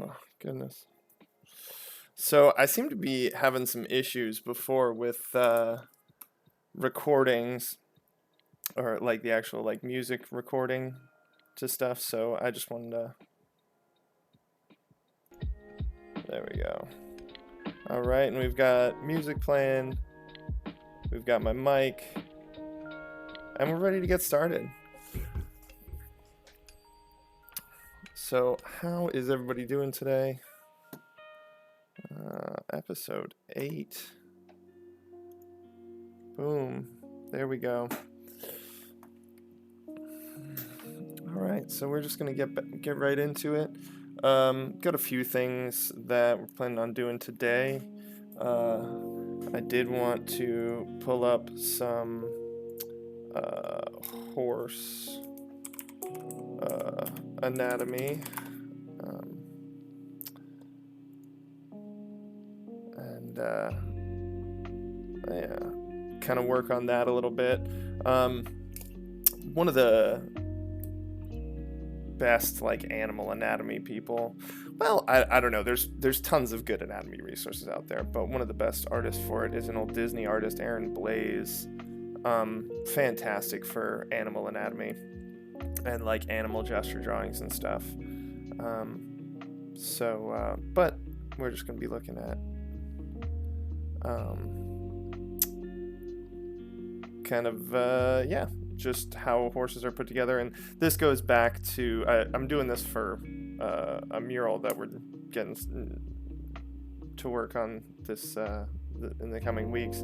Oh, goodness. So I seem to be having some issues before with recordings or like the actual like music recording to stuff. So I just wanted to. There we go. All right, and we've got music playing. We've got my mic, and we're ready to get started. So how is everybody doing today? Episode 8. Boom. There we go. All right, so we're just gonna get right into it. Got a few things that we're planning on doing today. I did want to pull up some horse anatomy. And yeah, kind of work on that a little bit. One of the best like animal anatomy people, well, I don't know, there's tons of good anatomy resources out there, but one of the best artists for it is an old Disney artist, Aaron Blaise. Fantastic for animal anatomy and like animal gesture drawings and stuff. But we're just gonna be looking at kind of just how horses are put together. And this goes back to I'm doing this for a mural that we're getting to work on this in the coming weeks.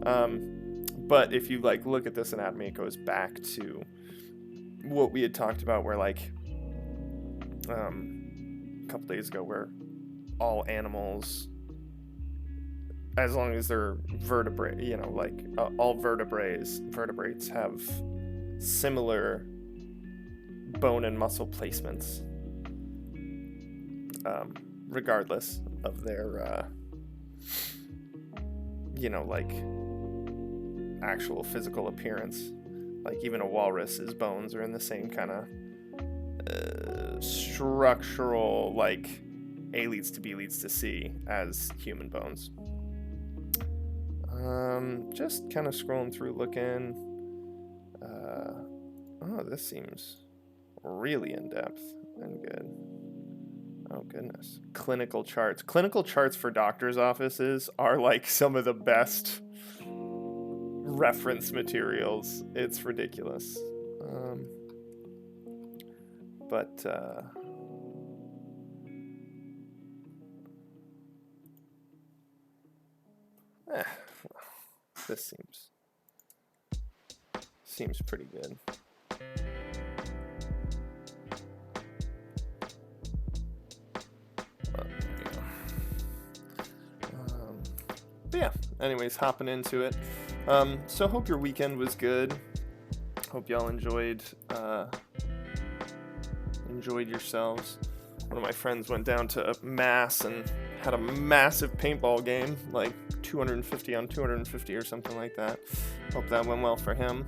But if you like look at this anatomy, it goes back to what we had talked about, where like a couple days ago, where all animals, as long as they're vertebrate, all vertebrates have similar bone and muscle placements, regardless of their, actual physical appearance. Like even a walrus's bones are in the same kind of structural, like A leads to B leads to C as human bones. Just kind of scrolling through looking. This seems really in depth and good. Oh goodness. Clinical charts. Clinical charts for doctors' offices are like some of the best reference materials. It's ridiculous. This seems pretty good. But yeah, anyways, hopping into it. So hope your weekend was good. Hope y'all enjoyed yourselves. One of my friends went down to Mass and had a massive paintball game, like 250 on 250 or something like that. Hope that went well for him.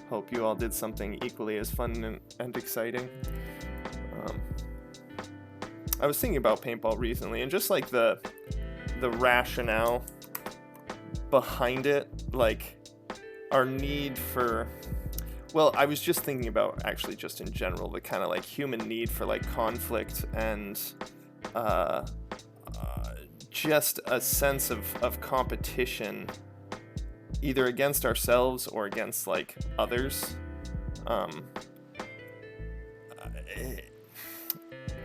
Hope you all did something equally as fun and exciting. I was thinking about paintball recently, and just like the rationale behind it, like our need for, well, I was just thinking about actually just in general the kind of like human need for like conflict and just a sense of competition, either against ourselves or against like others.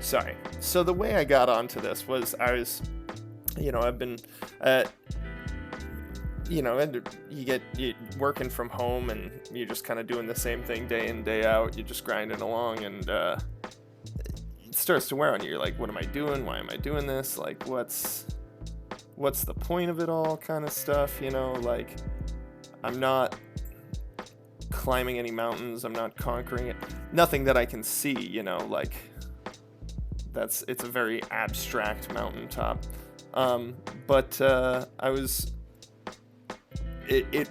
Sorry. So the way I got onto this was I've been you working from home and you're just kind of doing the same thing day in, day out. You're just grinding along, and it starts to wear on you. You're like, what am I doing? Why am I doing this? Like, what's the point of it all, kind of stuff, like I'm not climbing any mountains. I'm not conquering it. Nothing that I can see, like it's a very abstract mountaintop. But I was, it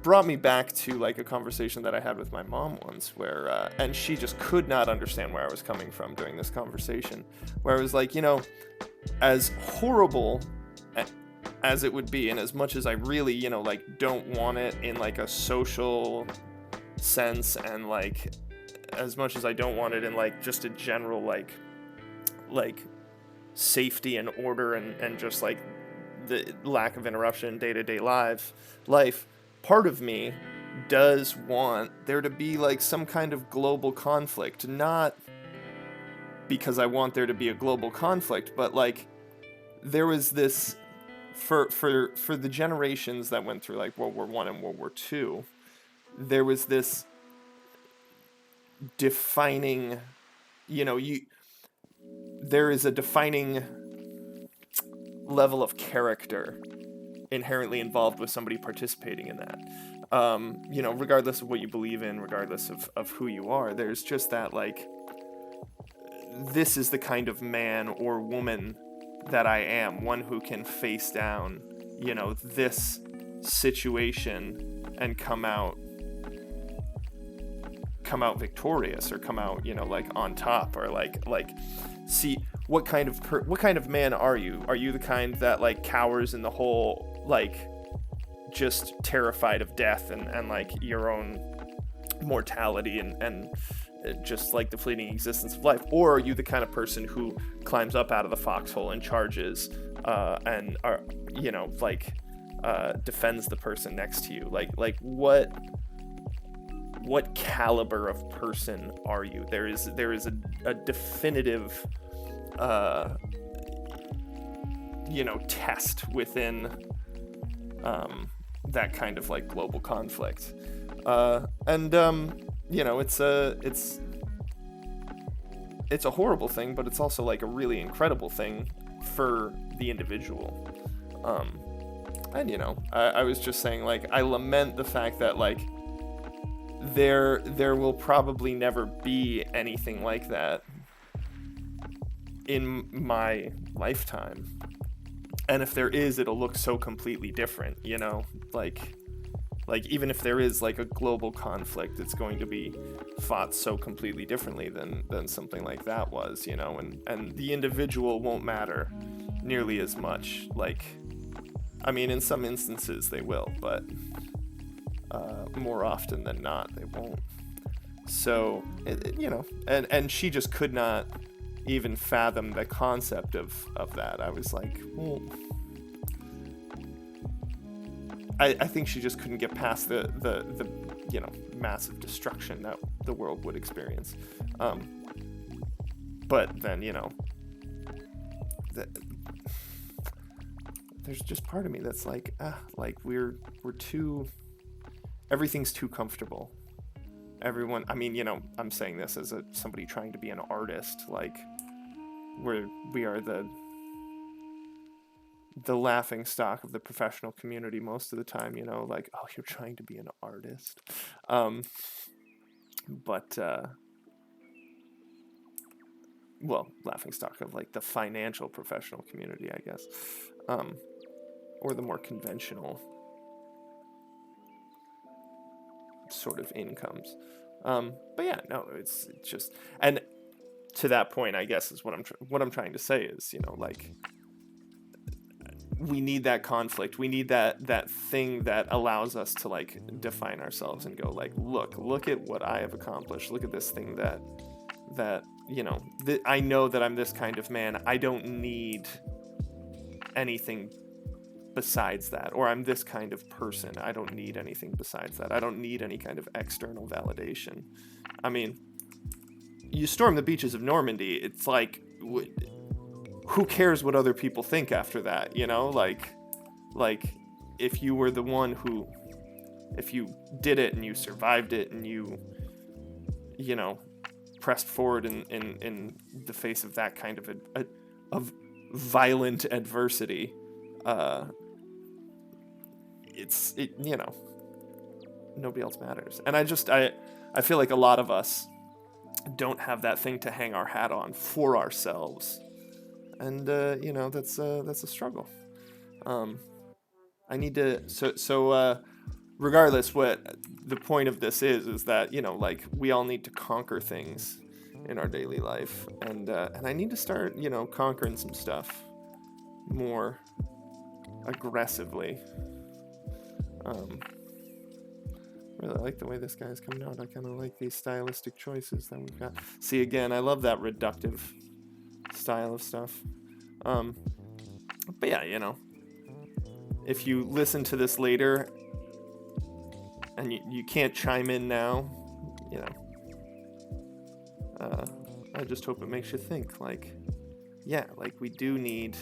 brought me back to like a conversation that I had with my mom once, where and she just could not understand where I was coming from during this conversation, where I was like, as horrible as it would be, and as much as I really, like don't want it in like a social sense, and like as much as I don't want it in like just a general like safety and order, and just like the lack of interruption in day-to-day life, part of me does want there to be like some kind of global conflict, not because I want there to be a global conflict, but like there was this for the generations that went through like World War I and World War II, there was this defining, there is a defining level of character inherently involved with somebody participating in that. Regardless of what you believe in, regardless of who you are, there's just that like, this is the kind of man or woman that I am, one who can face down, this situation and come out victorious, or come out, like on top, or like see what kind of man are you? Are you the kind that like cowers in the hole, like just terrified of death and like your own mortality and just like the fleeting existence of life? Or are you the kind of person who climbs up out of the foxhole and charges and are, defends the person next to you? Like what caliber of person are you? There is a definitive test within that kind of like global conflict, it's a horrible thing, but it's also like a really incredible thing for the individual. I was just saying, like, I lament the fact that like there will probably never be anything like that in my lifetime. And if there is, it'll look so completely different, like even if there is like a global conflict, it's going to be fought so completely differently than something like that was, and the individual won't matter nearly as much. Like, I mean, in some instances they will, but more often than not, they won't. So, and she just could not even fathom the concept of that. I was like, well, I think she just couldn't get past the massive destruction that the world would experience. But then, there's just part of me that's like, we're too, everything's too comfortable. Everyone, I mean, I'm saying this as somebody trying to be an artist, like, we are the laughing stock of the professional community most of the time, like, oh, you're trying to be an artist. Laughing stock of like the financial professional community, I guess, or the more conventional sort of incomes. But yeah, no, it's just, and to that point, I guess, is what I'm trying to say is, like, we need that conflict. We need that thing that allows us to like define ourselves and go like, look at what I have accomplished. Look at this thing that I know that I'm this kind of man. I don't need anything besides that. Or I'm this kind of person. I don't need anything besides that. I don't need any kind of external validation. I mean, you storm the beaches of Normandy, it's like, who cares what other people think after that, like if you were the one who, if you did it and you survived it and you pressed forward in the face of that kind of violent adversity, nobody else matters. And I feel like a lot of us don't have that thing to hang our hat on for ourselves. And, that's a struggle. I need to, regardless, what the point of this is that, you know, like, we all need to conquer things in our daily life, and I need to start, you know, conquering some stuff more aggressively. Really like the way this guy's coming out. I kind of like these stylistic choices that we've got. See, again, I love that reductive style of stuff. But yeah, you know, if you listen to this later and you can't chime in now, you know, I just hope it makes you think, like, yeah, like, we do need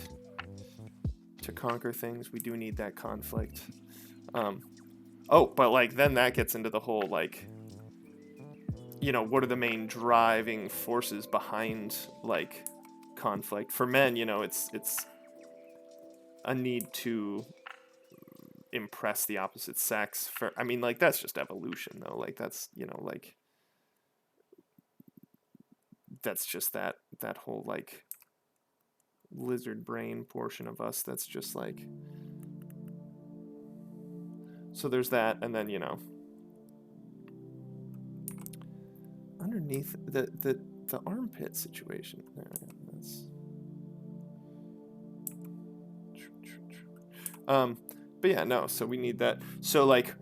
to conquer things. We do need that conflict. But like, then that gets into the whole, like, you know, what are the main driving forces behind, like, conflict? For men, you know, it's a need to impress the opposite sex. I mean, like, that's just evolution, though. Like, that's, you know, like, that's just that whole, like, lizard brain portion of us that's just like, so there's that. And then, you know, underneath the armpit situation there, that's but yeah, no, so we need that. So, like,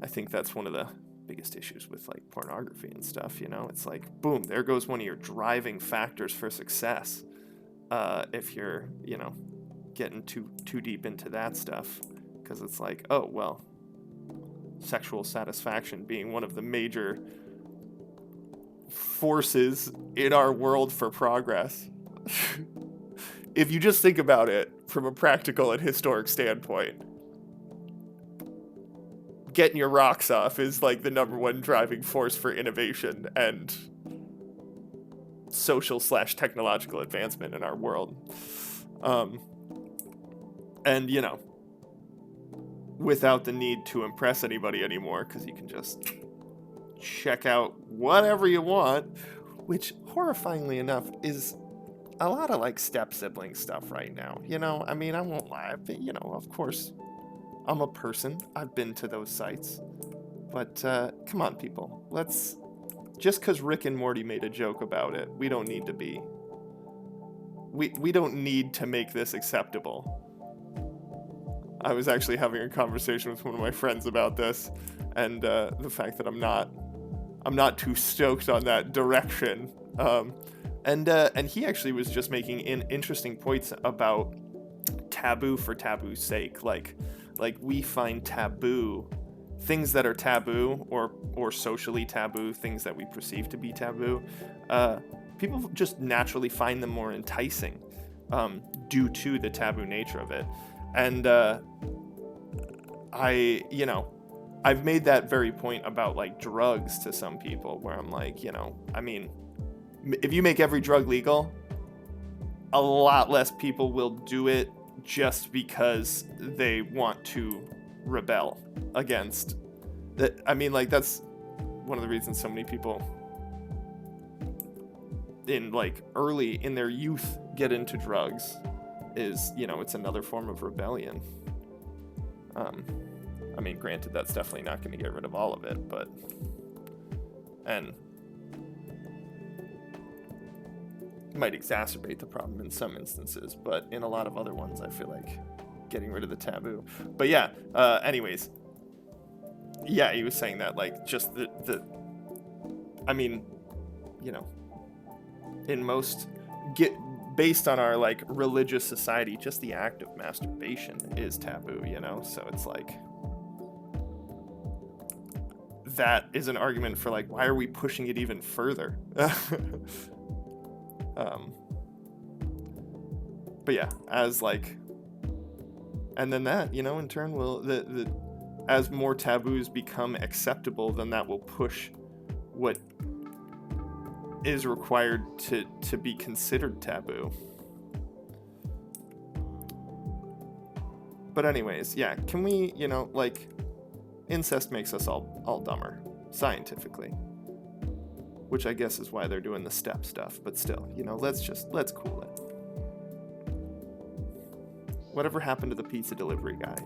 I think that's one of the biggest issues with, like, pornography and stuff, you know. It's like, boom, there goes one of your driving factors for success. If you're, you know, getting too deep into that stuff, because it's like, oh, well, sexual satisfaction being one of the major forces in our world for progress. If you just think about it from a practical and historic standpoint, getting your rocks off is, like, the #1 driving force for innovation and social/technological advancement in our world. And, you know, without the need to impress anybody anymore, because you can just check out whatever you want, which, horrifyingly enough, is a lot of, like, step-sibling stuff right now. You know, I mean, I won't lie, but, you know, of course, I'm a person. I've been to those sites. But, come on, people. Let's... Just because Rick and Morty made a joke about it, we don't need to be... We don't need to make this acceptable. I was actually having a conversation with one of my friends about this, and the fact that I'm not too stoked on that direction. And he actually was just making interesting points about taboo for taboo's sake. Like we find taboo, things that are taboo or socially taboo, things that we perceive to be taboo. People just naturally find them more enticing due to the taboo nature of it. And I've made that very point about, like, drugs to some people, where I'm like, you know, I mean, if you make every drug legal, a lot less people will do it just because they want to rebel against that. I mean, like, that's one of the reasons so many people in, like, early in their youth get into drugs is, you know, it's another form of rebellion. I mean, granted, that's definitely not going to get rid of all of it, and might exacerbate the problem in some instances, but in a lot of other ones, I feel like getting rid of the taboo. But yeah, anyways, yeah, he was saying that, like, just I mean, you know, in most, based on our, like, religious society, just the act of masturbation is taboo, you know? So it's like, that is an argument for, like, why are we pushing it even further? But yeah, as, like, and then that, you know, in turn will, as more taboos become acceptable, then that will push what is required to be considered taboo. But anyways, yeah, can we, you know, like, incest makes us all dumber, scientifically. Which I guess is why they're doing the step stuff, but still, you know, let's cool it. Whatever happened to the pizza delivery guy?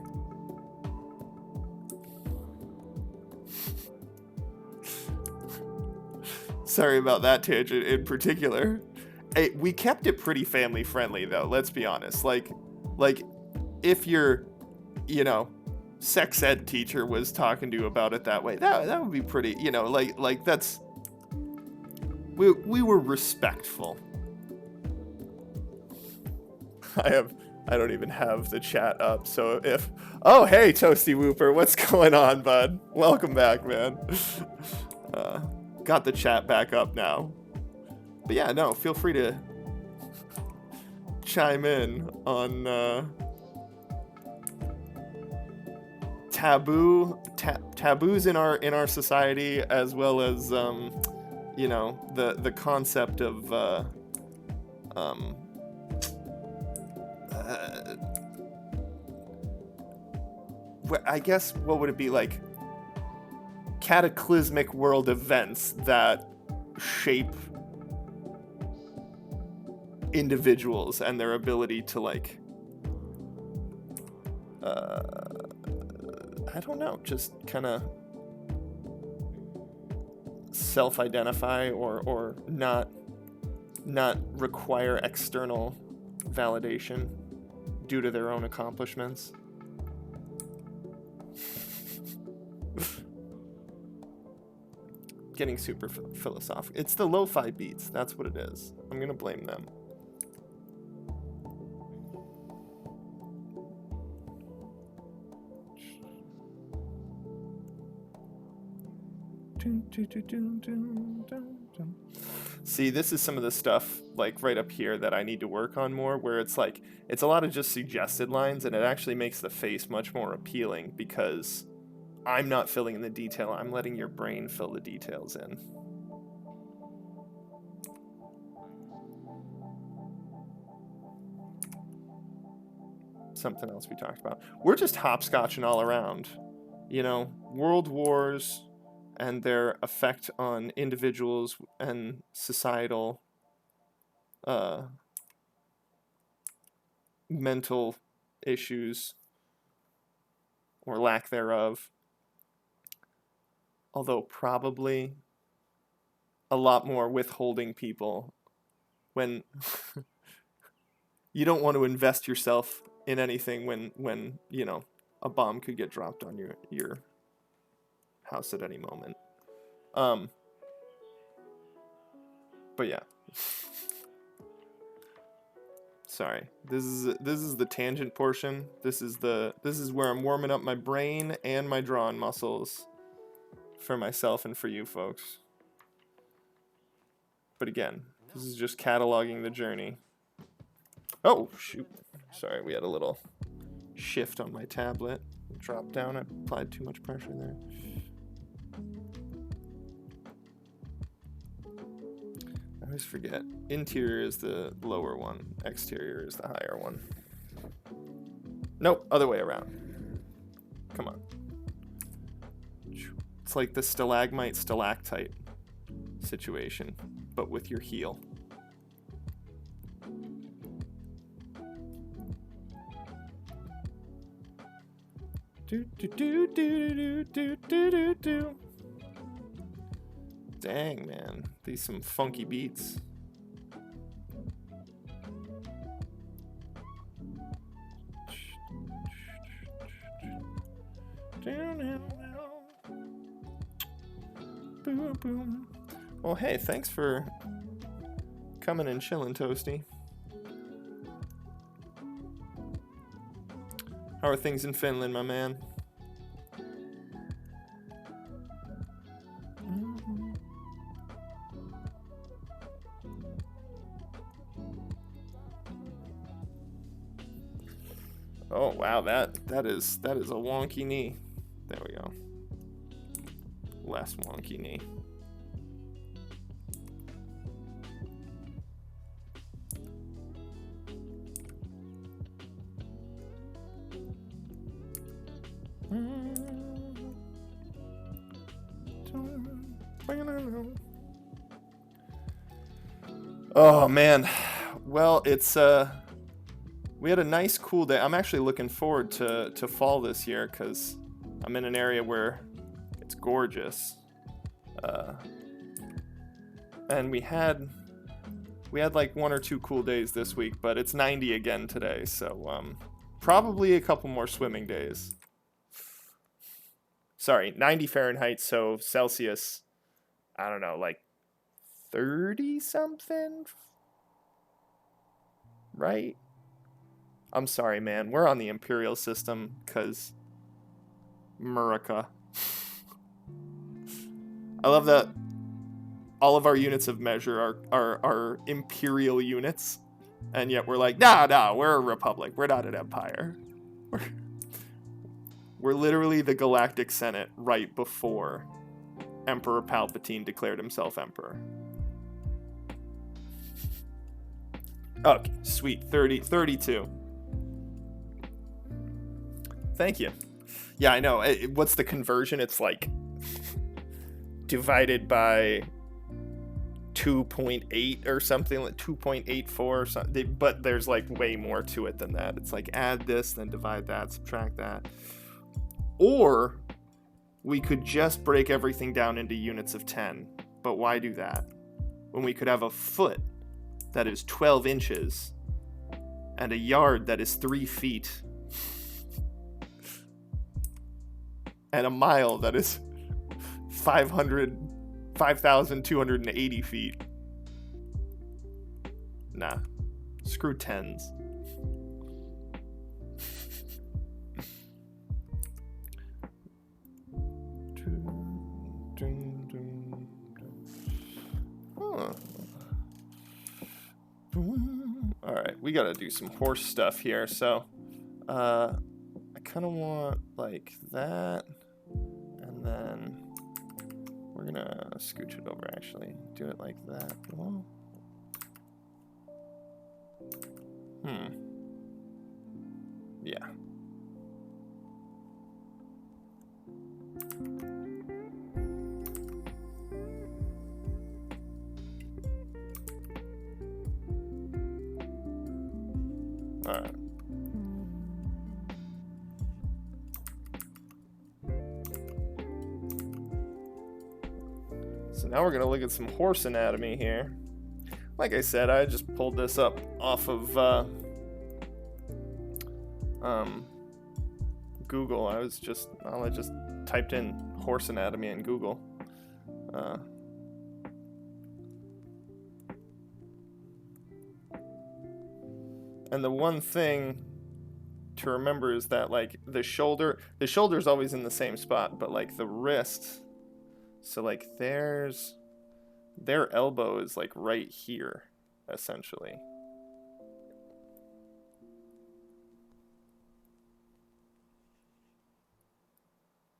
Sorry about that tangent in particular. Hey, we kept it pretty family friendly though, let's be honest. Like if your, you know, sex ed teacher was talking to you about it that way, that would be pretty, you know, like that's, we were respectful. I don't even have the chat up, so if... Oh, hey, Toasty Whooper, what's going on, bud? Welcome back, man. Got the chat back up now. But yeah, no, feel free to chime in on taboos in our society, as well as you know, the concept of I guess, what would it be, like cataclysmic world events that shape individuals and their ability to, like, I don't know, just kind of self-identify or not require external validation due to their own accomplishments. Getting super philosophical. It's the lo-fi beats. That's what it is. I'm gonna blame them. See, this is some of the stuff, like, right up here that I need to work on more, where it's like, it's a lot of just suggested lines, and it actually makes the face much more appealing, because I'm not filling in the detail, I'm letting your brain fill the details in. Something else we talked about. We're just hopscotching all around. You know, world wars and their effect on individuals and societal mental issues or lack thereof. Although probably a lot more withholding people when you don't want to invest yourself in anything when you know, a bomb could get dropped on your house at any moment. But yeah. Sorry. This is the tangent portion. This is where I'm warming up my brain and my drawing muscles for myself and for you folks. But again, this is just cataloging the journey. Oh, shoot. Sorry, we had a little shift on my tablet. Drop down. I applied too much pressure there. I always forget. Interior is the lower one. Exterior is the higher one. Nope, other way around. Come on. It's like the stalagmite stalactite situation, but with your heel. Do do do do do do do do. Dang, man, these some funky beats. Boom, boom. Well, hey, thanks for coming and chilling, Toasty. How are things in Finland, my man? Oh wow, that is a wonky knee. There we go. Less wonky knee. Oh man, well, it's we had a nice cool day. I'm actually looking forward to fall this year because I'm in an area where it's gorgeous. And we had like 1 or 2 cool days this week, but it's 90 again today, so probably a couple more swimming days. Sorry, 90 Fahrenheit, so Celsius, I don't know, like 30 something? Right? I'm sorry, man. We're on the imperial system because America. I love that all of our units of measure are imperial units, and yet we're like, nah, we're a republic. We're not an empire. We're literally the Galactic Senate right before Emperor Palpatine declared himself emperor. Okay, sweet. 32. Thank you. Yeah, I know. What's the conversion? It's like divided by 2.8 or something, like 2.84 or something. But there's like way more to it than that. It's like add this, then divide that, subtract that. Or we could just break everything down into units of 10. But why do that? When we could have a foot that is 12 inches and a yard that is 3 feet and a mile that is 5,280 feet. Nah, screw tens. Huh. Alright, we gotta do some horse stuff here, so I kind of want like that, and then we're gonna scooch it over, actually. Do it like that. Well, yeah. Alright. So now we're going to look at some horse anatomy here. Like I said, I just pulled this up off of Google. I just typed in horse anatomy in Google. And the one thing to remember is that like the shoulder's always in the same spot, but like the wrist, so like their elbow is like right here, essentially.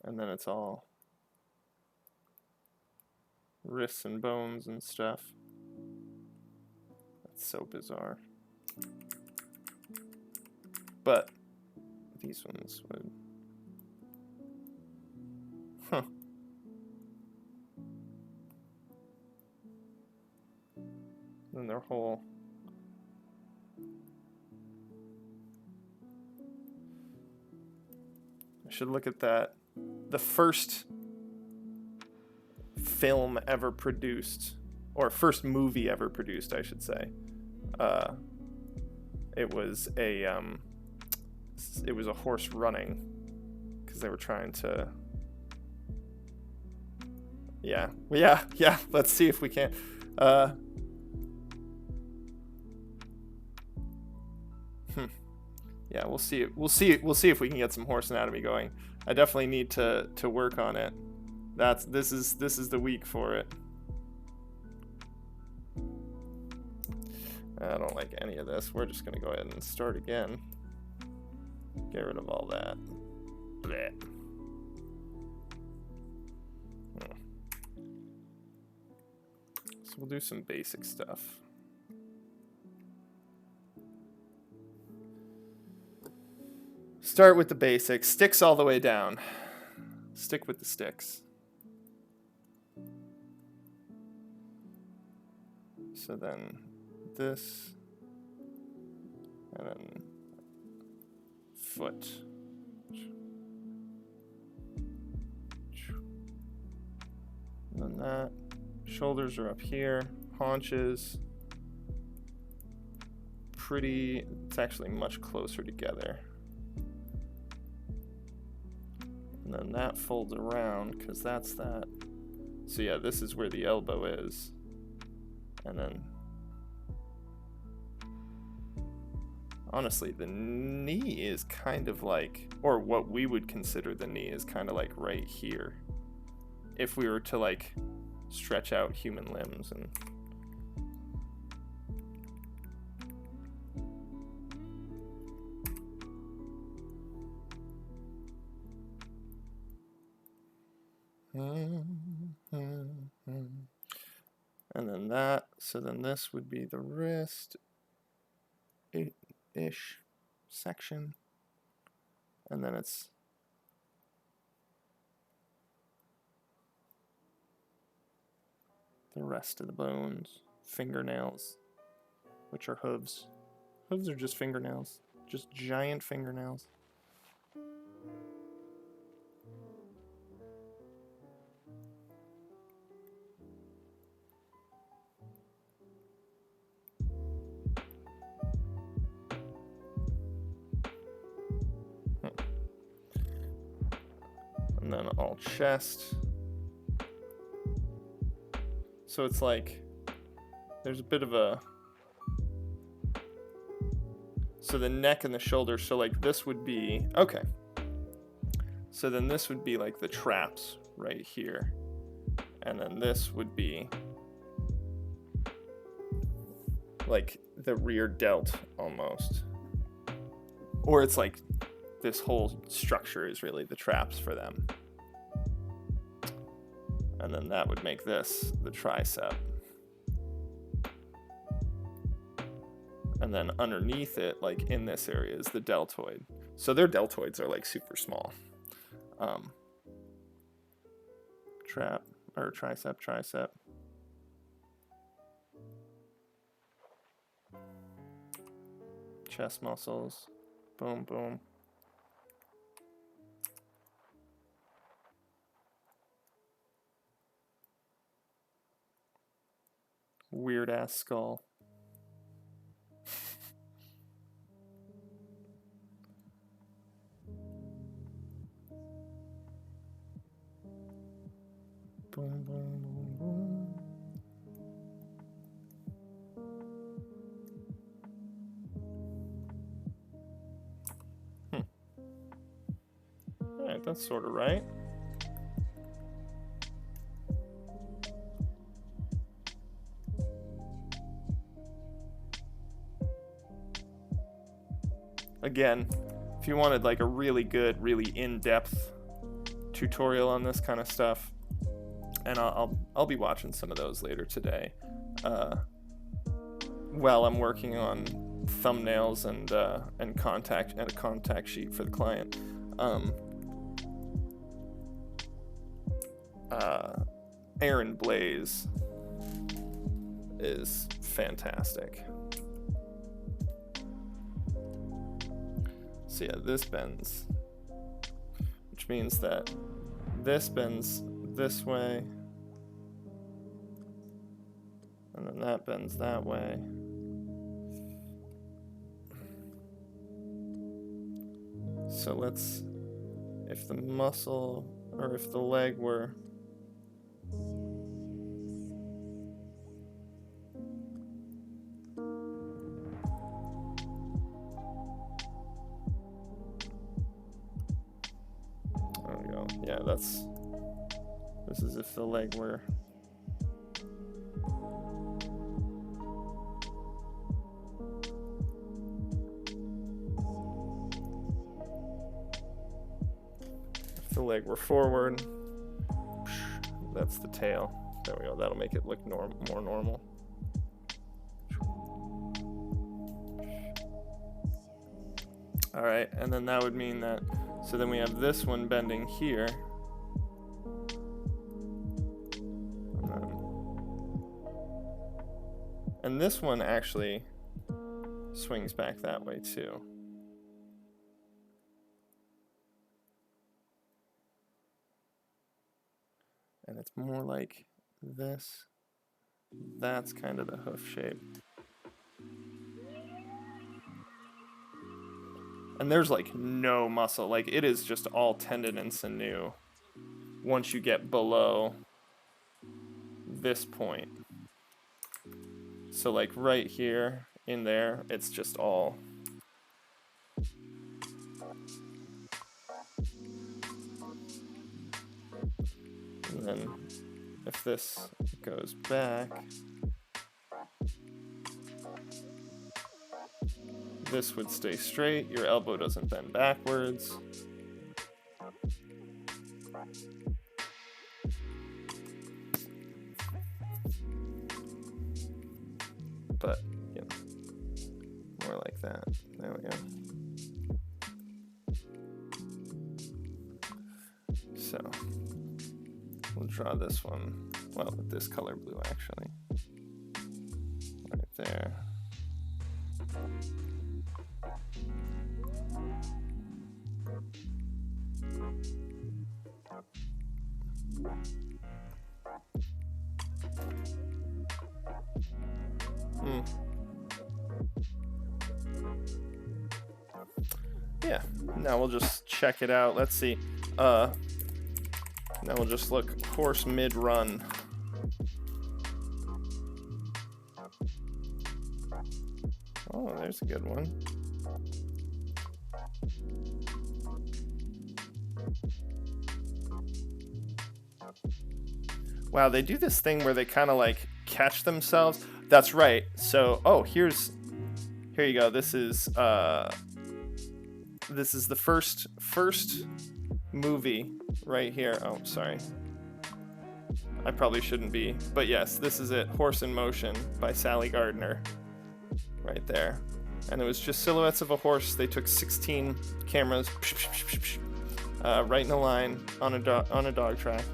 And then it's all wrists and bones and stuff. That's so bizarre. But these ones would... Huh. Then their whole... I should look at that. The first film ever produced, or first movie ever produced, I should say. It was a horse running, because they were trying to... Yeah. Let's see if we can. Yeah, we'll see. We'll see if we can get some horse anatomy going. I definitely need to work on it. This is the week for it. I don't like any of this. We're just gonna go ahead and start again. Get rid of all that. Blech. So we'll do some basic stuff. Start with the basics. Sticks all the way down. Stick with the sticks. So then this, and then foot. And then that, Shoulders are up here. Haunches. It's actually much closer together. And then that folds around because that's that. So yeah, this is where the elbow is. And then, honestly, the knee is kind of like, or what we would consider the knee is kind of like right here. If we were to like stretch out human limbs and and then that, so then this would be the wrist ish section, and then it's the rest of the bones, fingernails, which are hooves. Hooves are just fingernails, just giant fingernails. And then all chest. So it's like there's a bit of a, so the neck and the shoulder, so like this would be, okay. So then this would be like the traps right here. And then this would be like the rear delt almost. Or it's like this whole structure is really the traps for them. And then that would make this the tricep. And then underneath it, like in this area, is the deltoid. So their deltoids are like super small. Trap, or tricep. Chest muscles. Boom, boom. Weird ass skull. Boom, boom, boom, boom. Alright, that's sort of right. Again, if you wanted like a really good, really in-depth tutorial on this kind of stuff, and I'll be watching some of those later today, while I'm working on thumbnails and a contact sheet for the client. Aaron Blaze is fantastic. So yeah, this bends, which means that this bends this way, and then that bends that way. So let's, if the muscle, or if the leg were, there we go, yeah, this is if the leg were, forward, that's the tail. There we go, that'll make it look more normal. All right, and then that would mean that, so then we have this one bending here. And this one actually swings back that way too. And it's more like this. That's kind of the hoof shape. And there's like no muscle. Like it is just all tendon and sinew once you get below this point. So like right here in there, it's just all. And then if this goes back, this would stay straight. Your elbow doesn't bend backwards. But, you know, more like that. There we go. So, we'll draw this one, well, with this color blue, actually. Right there. Yeah, now we'll just check it out. Let's see. Now we'll just look horse mid-run. Oh, there's a good one. Wow, they do this thing where they kind of like catch themselves. That's right. So, oh, here you go. This is the first movie right here. Oh, sorry. I probably shouldn't be, but yes, this is it. Horse in Motion by Sally Gardner. Right there. And it was just silhouettes of a horse. They took 16 cameras right in a line on a dog track.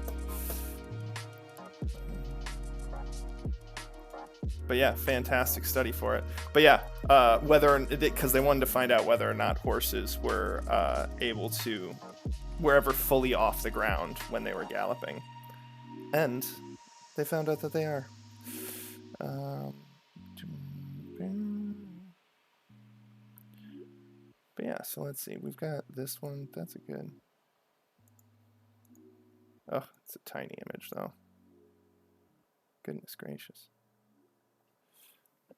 But yeah, fantastic study for it. But yeah, because they wanted to find out whether or not horses were able to, were ever fully off the ground when they were galloping. And they found out that they are. But yeah, so let's see. We've got this one. That's a good. Oh, it's a tiny image though. Goodness gracious.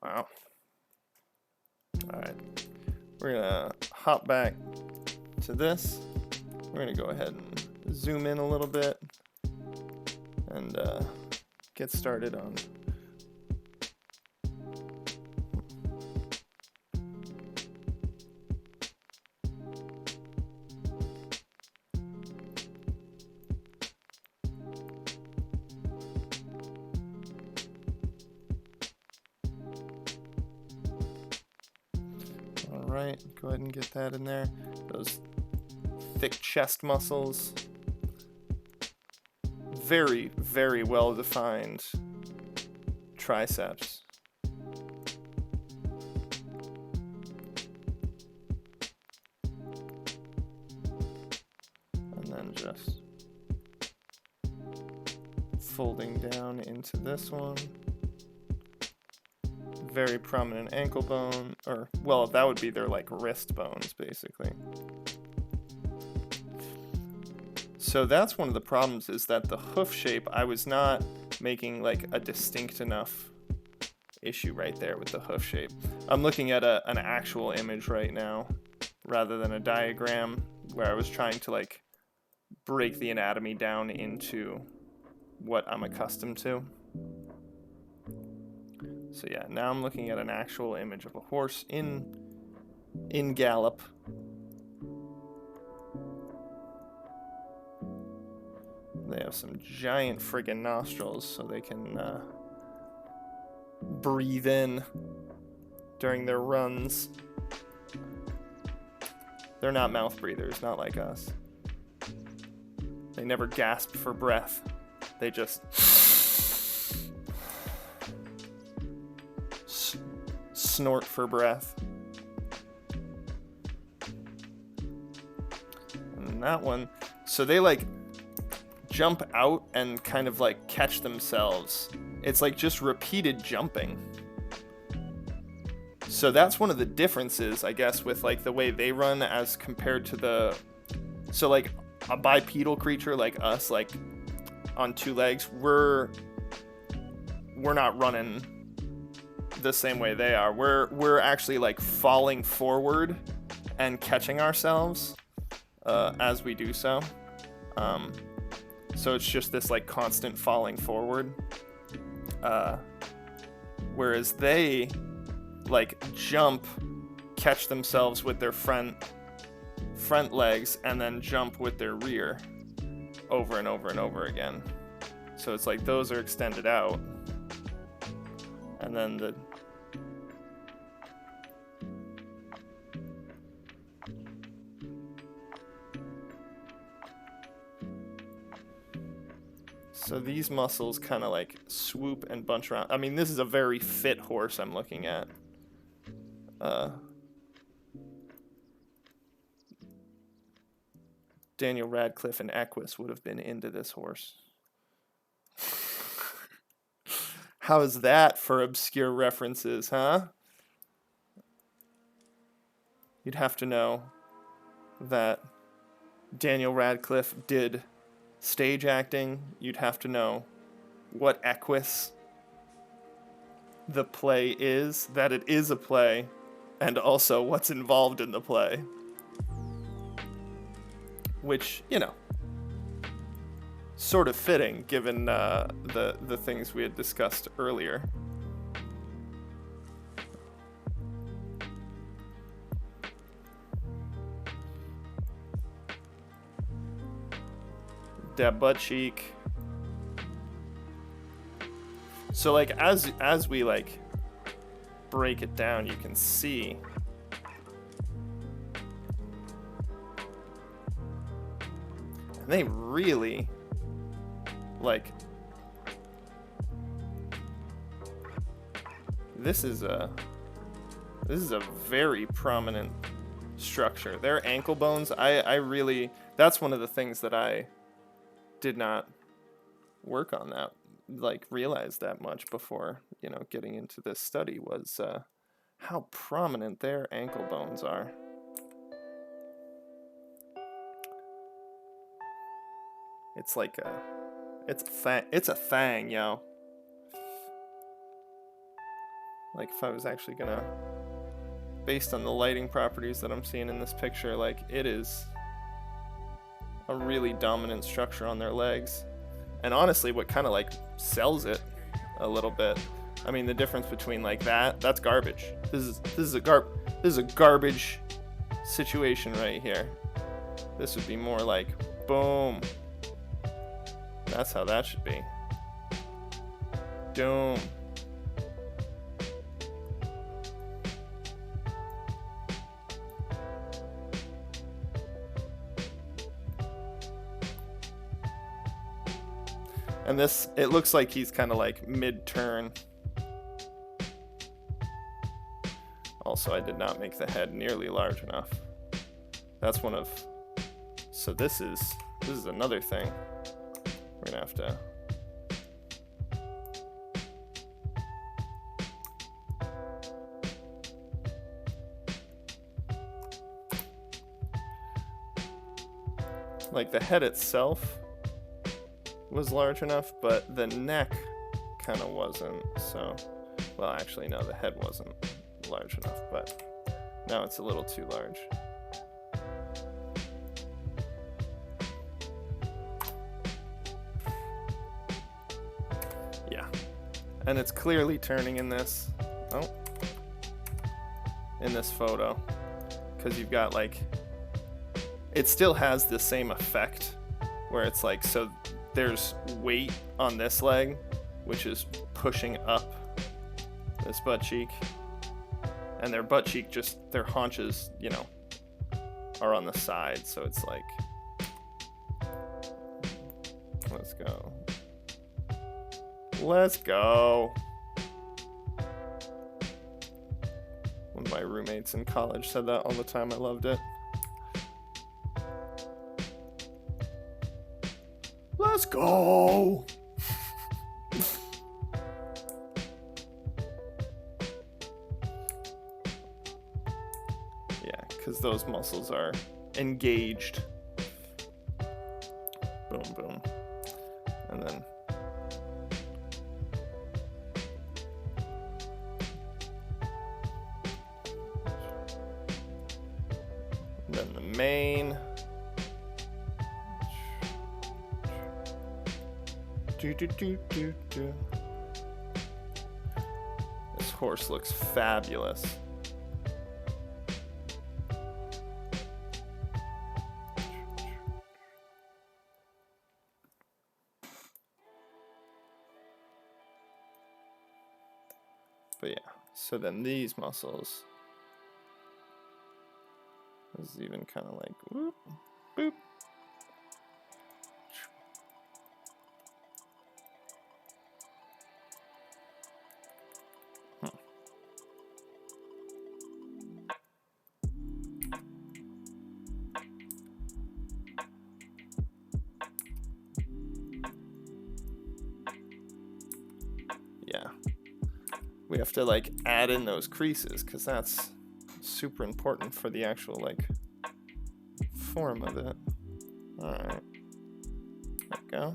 Wow. Alright. We're gonna hop back to this. We're gonna go ahead and zoom in a little bit and get started on Alright, go ahead and get that in there. Those thick chest muscles. Very, very well defined triceps. And then just folding down into this one. Very prominent ankle bone, or, well, that would be their, like, wrist bones, basically. So that's one of the problems, is that the hoof shape, I was not making, like, a distinct enough issue right there with the hoof shape. I'm looking at an actual image right now, rather than a diagram, where I was trying to, like, break the anatomy down into what I'm accustomed to. So yeah, now I'm looking at an actual image of a horse in gallop. They have some giant friggin' nostrils so they can breathe in during their runs. They're not mouth breathers, not like us. They never gasp for breath. They just snort for breath. And that one, so they like jump out and kind of like catch themselves It's like just repeated jumping. So that's one of the differences, I guess, with like the way they run as compared to the... So like a bipedal creature like us, like on 2 legs, we're not running the same way they are. We're actually like falling forward and catching ourselves as we do so. So it's just this like constant falling forward. Whereas they like jump, catch themselves with their front legs, and then jump with their rear over and over and over again. So it's like those are extended out, and then the so these muscles kind of like swoop and bunch around. I mean, this is a very fit horse I'm looking at. Daniel Radcliffe and Equus would have been into this horse. How is that for obscure references, huh? You'd have to know that Daniel Radcliffe did stage acting. You'd have to know what Equus the play is, that it is a play, and also what's involved in the play. Which, you know, sort of fitting given the things we had discussed earlier. That butt cheek. So like as we like break it down, you can see they really like this is a very prominent structure. Their ankle bones, I really, that's one of the things that I did not work on that, like realize that much before, you know, getting into this study, was how prominent their ankle bones are. It's like it's a thing, yo. Like if I was actually gonna, based on the lighting properties that I'm seeing in this picture, like it is a really dominant structure on their legs. And honestly, what kind of like sells it a little bit, I mean, the difference between like that's garbage. This is a garbage situation right here. This would be more like boom. That's how that should be. Boom. And this, it looks like he's kind of like mid-turn. Also, I did not make the head nearly large enough. That's one of, so this is another thing. We're gonna have to like the head itself was large enough, but the neck kind of wasn't. So, well, actually no, the head wasn't large enough, but now it's a little too large. And it's clearly turning in this, in this photo, because you've got like, it still has the same effect where it's like, so there's weight on this leg, which is pushing up this butt cheek, and their butt cheek, just their haunches, you know, are on the side. So it's like, let's go. Let's go. One of my roommates in college said that all the time. I loved it. Let's go. Yeah, because those muscles are engaged. Boom, boom. And then the mane. This horse looks fabulous. But yeah, so then these muscles, this is even kind of like whoop, boop. Yeah, we have to like add in those creases because that's super important for the actual like form of it. All right, there we go.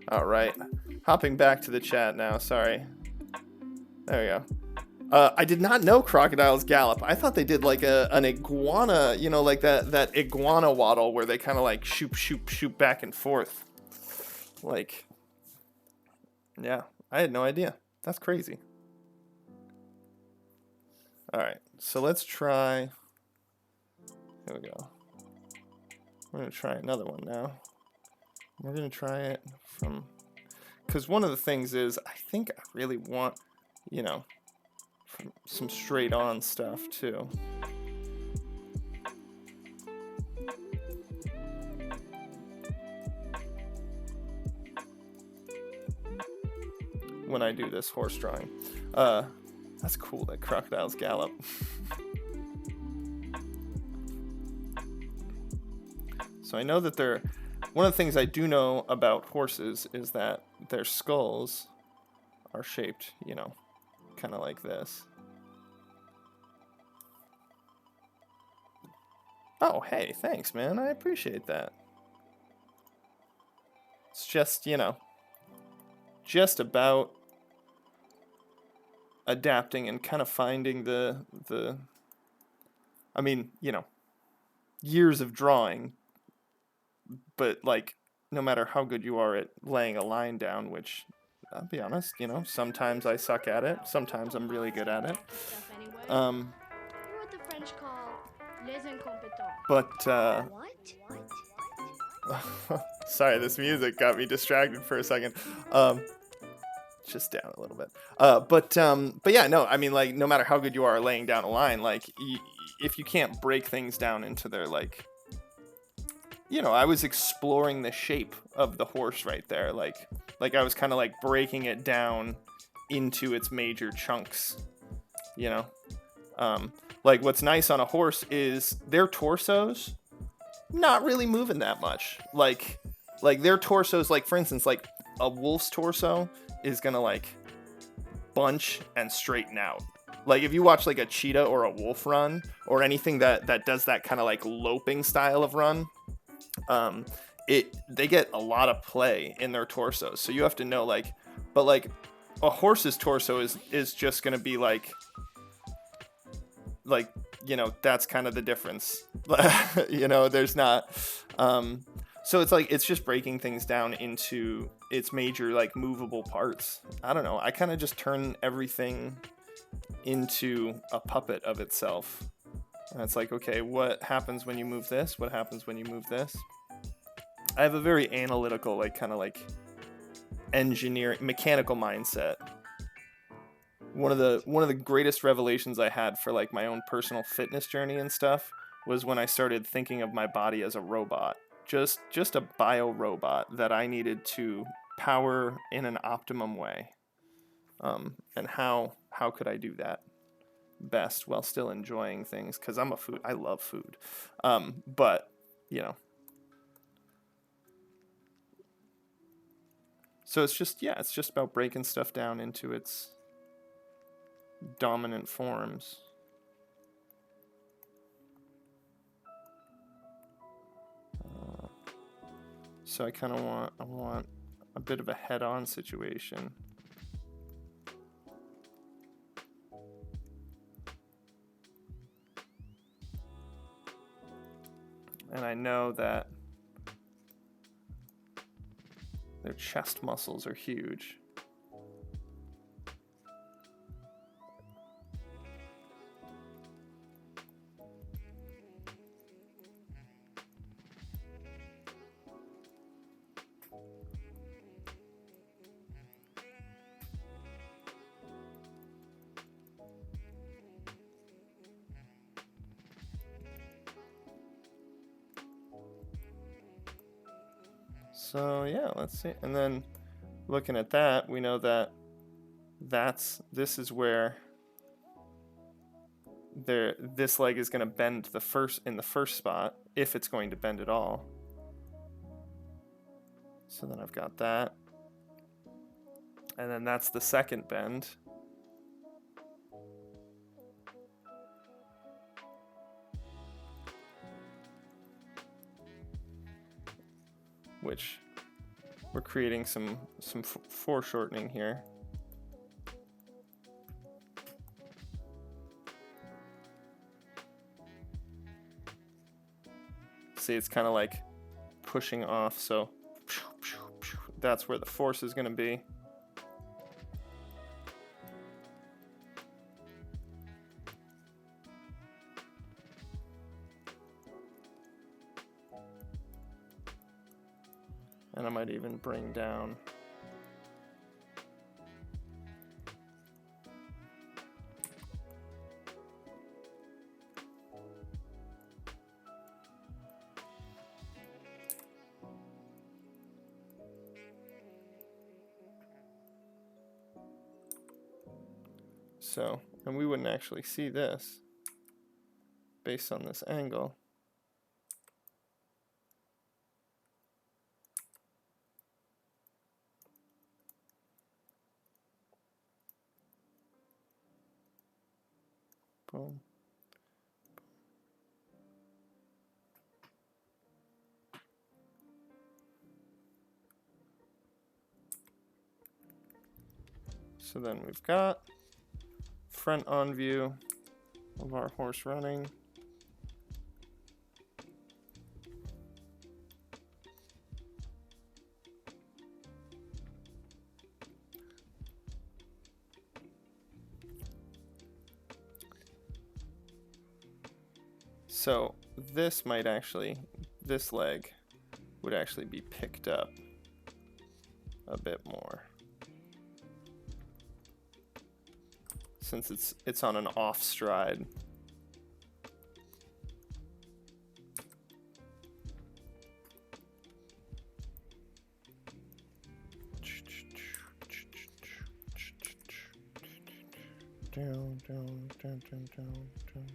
All right, hopping back to the chat now. Sorry. There we go. I did not know crocodiles gallop. I thought they did like an iguana, you know, like that iguana waddle where they kind of like shoot back and forth. Like, yeah, I had no idea. That's crazy. All right, so let's try. Here we go. We're gonna try another one now. We're gonna try it from, because one of the things is I think I really want, you know, some straight on stuff too. When I do this horse drawing. That's cool that crocodiles gallop. So I know that one of the things I do know about horses is that their skulls are shaped, you know, kind of like this. Oh, hey, thanks, man. I appreciate that. It's just, you know, just about adapting and kind of finding the I mean, you know, years of drawing, but like no matter how good you are at laying a line down, which I'll be honest, you know, sometimes I suck at it, sometimes I'm really good at it. But sorry, this music got me distracted for a second. Just down a little bit. But yeah, no, I mean, like, no matter how good you are laying down a line, like, if you can't break things down into their, like, you know, I was exploring the shape of the horse right there. Like I was kind of like breaking it down into its major chunks, you know? Like what's nice on a horse is their torsos not really moving that much. Like their torsos, like for instance, like a wolf's torso is gonna like bunch and straighten out. Like if you watch like a cheetah or a wolf run or anything that does that kind of like loping style of run, they get a lot of play in their torsos. So you have to know like, but like a horse's torso is just gonna be like, you know, that's kind of the difference. You know, there's not, so it's like, it's just breaking things down into its major, like movable parts. I don't know. I kind of just turn everything into a puppet of itself. And it's like, okay, what happens when you move this? What happens when you move this? I have a very analytical, like kind of like mechanical mindset. One of the greatest revelations I had for like my own personal fitness journey and stuff was when I started thinking of my body as a robot, just a bio robot that I needed to power in an optimum way. And how could I do that best while still enjoying things? Because I love food. But you know, So it's just, yeah, it's just about breaking stuff down into its dominant forms. So I kind of want a bit of a head-on situation. And I know that their chest muscles are huge. So yeah, let's see. And then looking at that, we know that this is where this leg is going to bend in the first spot, if it's going to bend at all. So then I've got that. And then that's the second bend. Which we're creating some foreshortening here. See, it's kind of like pushing off, so that's where the force is going to be. And I might even bring down so, and we wouldn't actually see this based on this angle. Boom. So then we've got front on view of our horse running. So this leg would actually be picked up a bit more, since it's on an off stride. Down, down, down, down, down, down.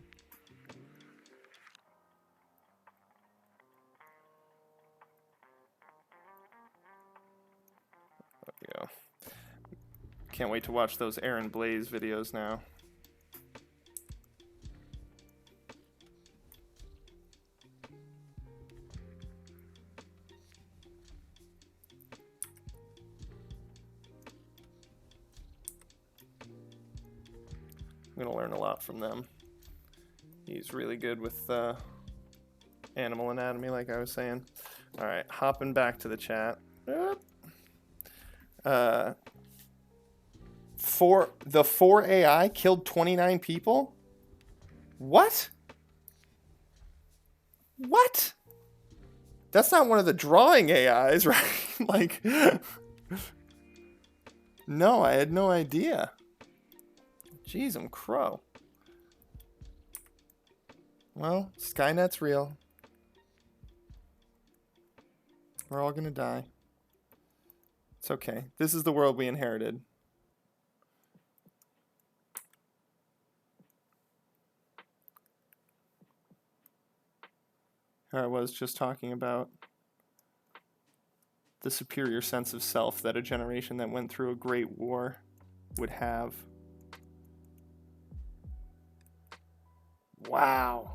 There we go. Can't wait to watch those Aaron Blaze videos now. I'm gonna learn a lot from them. He's really good with animal anatomy, like I was saying. All right, hopping back to the chat. The 4 AI killed 29 people? What? What? That's not one of the drawing AIs, right? Like, no, I had no idea. Jeez, I'm crow. Well, Skynet's real. We're all gonna die. It's okay. This is the world we inherited. Here I was just talking about the superior sense of self that a generation that went through a great war would have. Wow.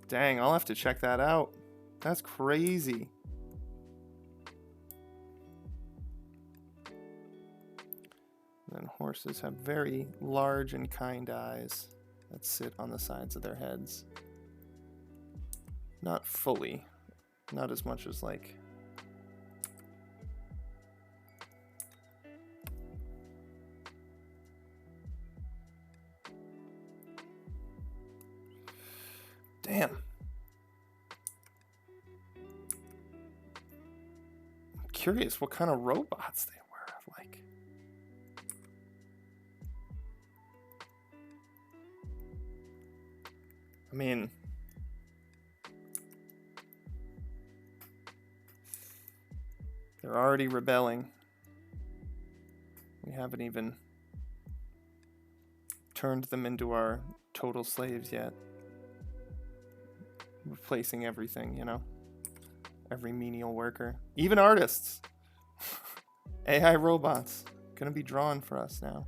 Dang, I'll have to check that out. That's crazy. And then horses have very large and kind eyes that sit on the sides of their heads. Not fully. Not as much as like... Damn. I'm curious what kind of robots they were. Like... I mean... They're already rebelling. We haven't even turned them into our total slaves yet. Replacing everything, you know? Every menial worker. Even artists! AI robots. Gonna be drawn for us now.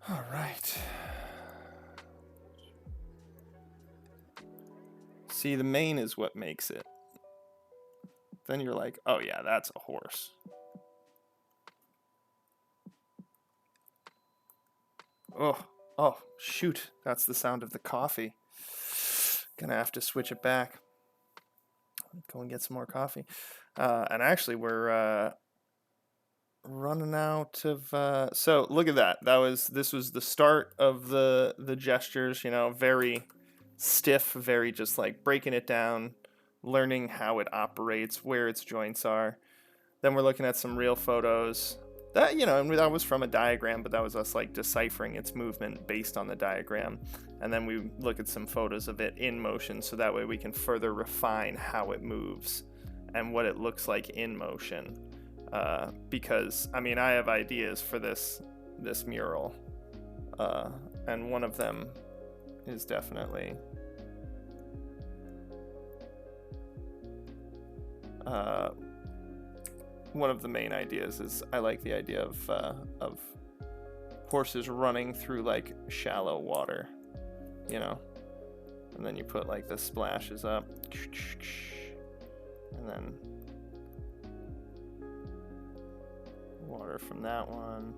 All right. See, the mane is what makes it. Then you're like, oh yeah, that's a horse. Oh, shoot. That's the sound of the coffee. Gonna have to switch it back. Go and get some more coffee. And actually, we're running out of... so look at that. This was the start of the gestures, you know, very stiff, very just like breaking it down, learning how it operates, where its joints are. Then we're looking at some real photos. That, you know, that was from a diagram, but that was us like deciphering its movement based on the diagram. And then we look at some photos of it in motion, so that way we can further refine how it moves and what it looks like in motion. Because, I mean, I have ideas for this mural, and one of them is definitely one of the main ideas is I like the idea of horses running through like shallow water, you know, and then you put like the splashes up, and then water from that one,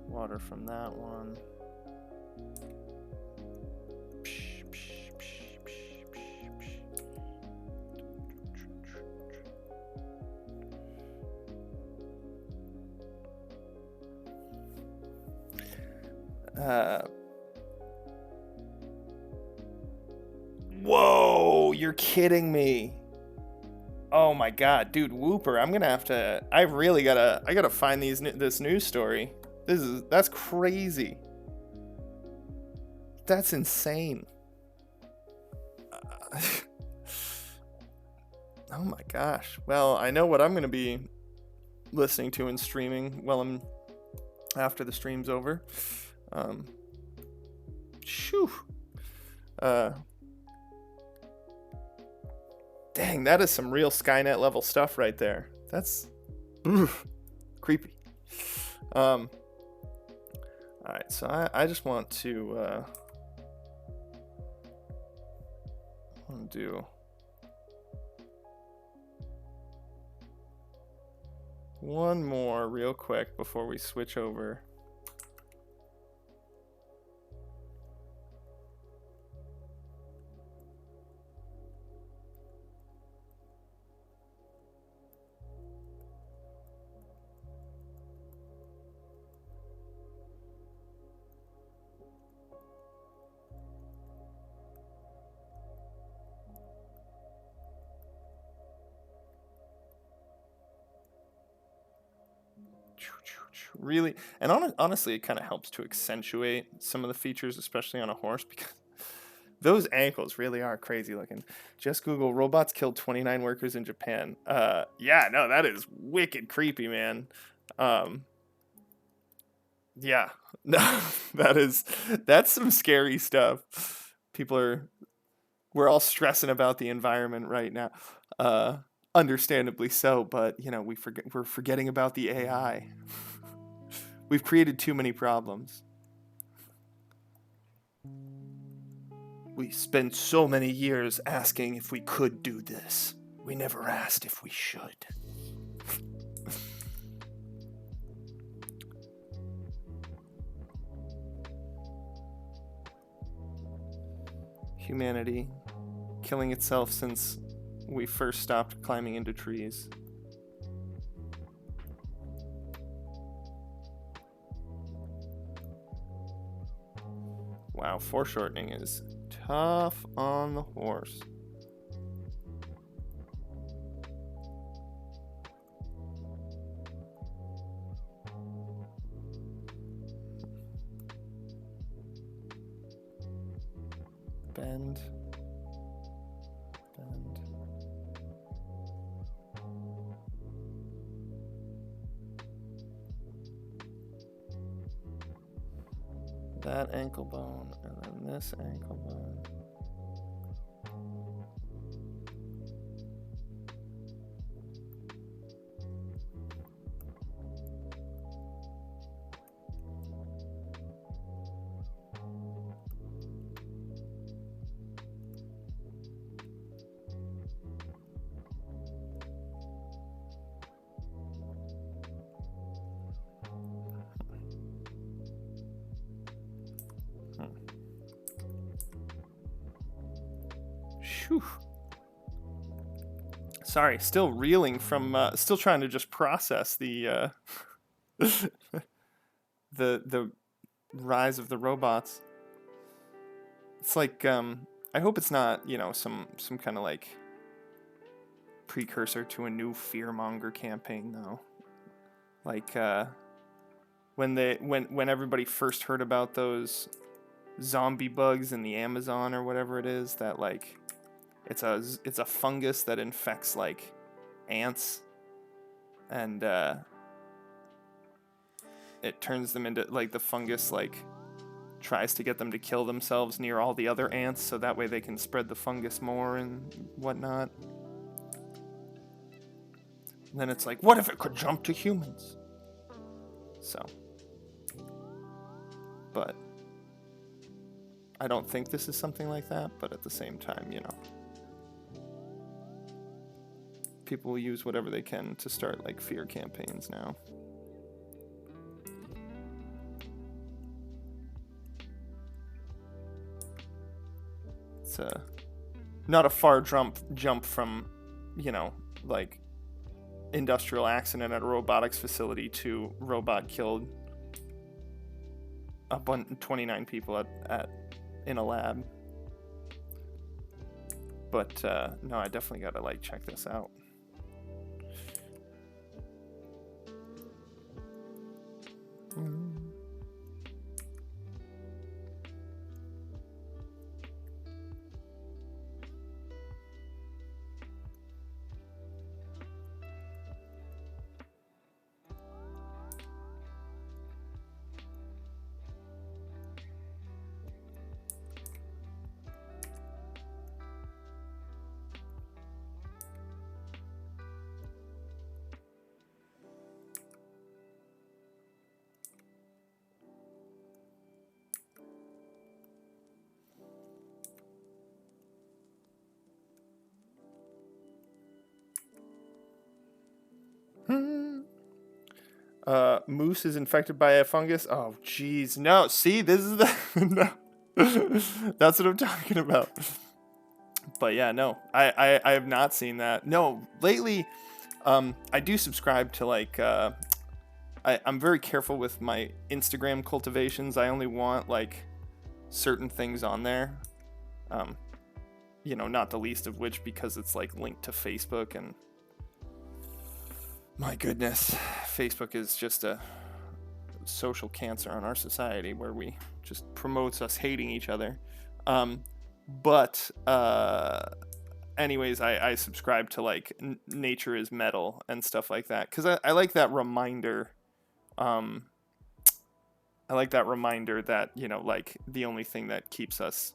water from that one. Whoa, you're kidding me. Oh my god, dude, Whooper, I'm gonna have to, I gotta find this news story. That's crazy. That's insane. Oh my gosh. Well, I know what I'm gonna be listening to and streaming after the stream's over. Shoo. Dang, that is some real Skynet level stuff right there. That's creepy. All right, so I just want to do one more real quick before we switch over. Really, and honestly, it kind of helps to accentuate some of the features, especially on a horse, because Those ankles really are crazy looking. Just Google robots killed 29 workers in Japan. Yeah, no, that is wicked creepy, man. Yeah, no, that's some scary stuff. We're all stressing about the environment right now. Understandably so, but we're forgetting about the AI. We've created too many problems. We spent so many years asking if we could do this. We never asked if we should. Humanity killing itself since we first stopped climbing into trees. Wow, foreshortening is tough on the horse. Bend. That ankle bone, and then this ankle bone. Whew. Sorry, still reeling from, still trying to just process the the rise of the robots. It's like, I hope it's not, some kind of like precursor to a new fearmonger campaign, though. Like, when everybody first heard about those zombie bugs in the Amazon or whatever it is, that like it's a fungus that infects like ants, and it turns them into, like, the fungus like tries to get them to kill themselves near all the other ants so that way they can spread the fungus more and whatnot. And then it's like, what if it could jump to humans? So, but I don't think this is something like that, but at the same time, people will use whatever they can to start like fear campaigns now. It's not a far jump from, like industrial accident at a robotics facility to robot killed 29 people in a lab. But no, I definitely gotta like check this out. Moose is infected by a fungus. Oh, jeez. No, see, this is the... no. That's what I'm talking about. But yeah, no, I have not seen that. No, lately, I do subscribe to like, I'm very careful with my Instagram cultivations. I only want like certain things on there. Not the least of which because it's like linked to Facebook, and my goodness, Facebook is just a social cancer on our society where we just promotes us hating each other. But anyways, I subscribe to like nature is metal and stuff like that because I like that reminder. I like that reminder that, you know, like the only thing that keeps us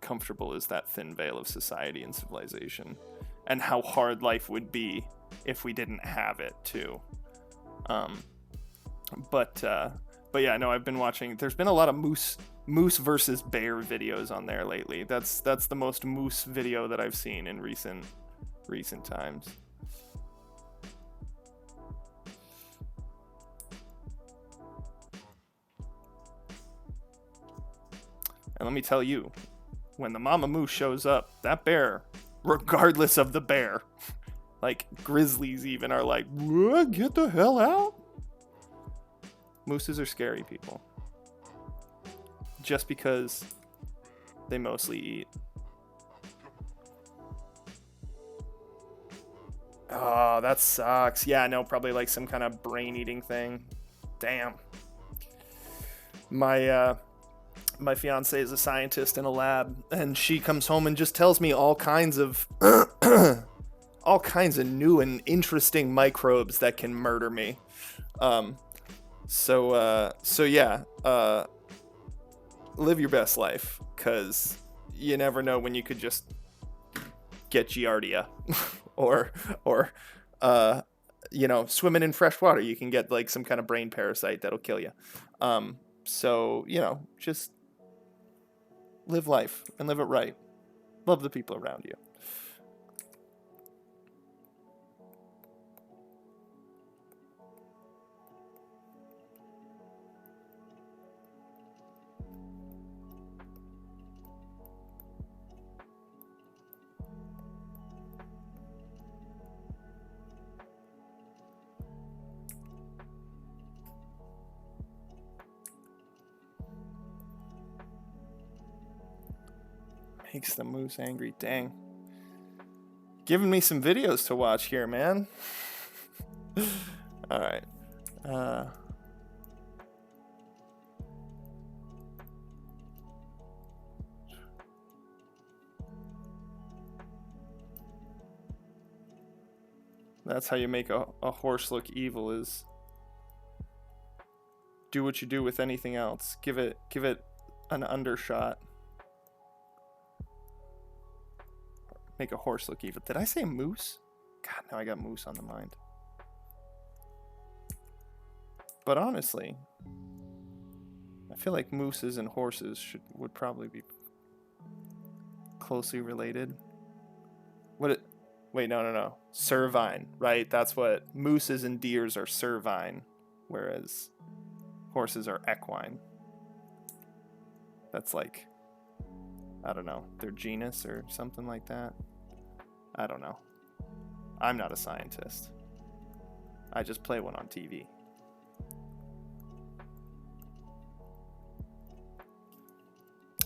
comfortable is that thin veil of society and civilization, and how hard life would be if we didn't have it too. Um, but yeah, no, I've been watching. There's been a lot of moose versus bear videos on there lately. That's the most moose video that I've seen in recent times. And let me tell you, when the mama moose shows up, that bear, regardless of the bear, like grizzlies even are like, get the hell out. Mooses are scary people. Just because they mostly eat. Oh, that sucks. Yeah, no, probably like some kind of brain eating thing. Damn. My fiance is a scientist in a lab, and she comes home and just tells me all kinds of all kinds of new and interesting microbes that can murder me. So yeah, live your best life, cause you never know when you could just get giardia, or you know, swimming in fresh water, you can get like some kind of brain parasite that'll kill you. So you know, just live life and live it right. Love the people around you. Makes the moose angry. Dang. Giving me some videos to watch here, man. Alright. That's how you make a horse look evil, is do what you do with anything else. Give it an undershot. Make a horse look evil. Did I say moose? God, now I got moose on the mind. But honestly, I feel like mooses and horses would probably be closely related. Wait, no. Cervine, right? That's what mooses and deers are, cervine, whereas horses are equine. That's like, I don't know, their genus or something like that. I don't know. I'm not a scientist. I just play one on TV.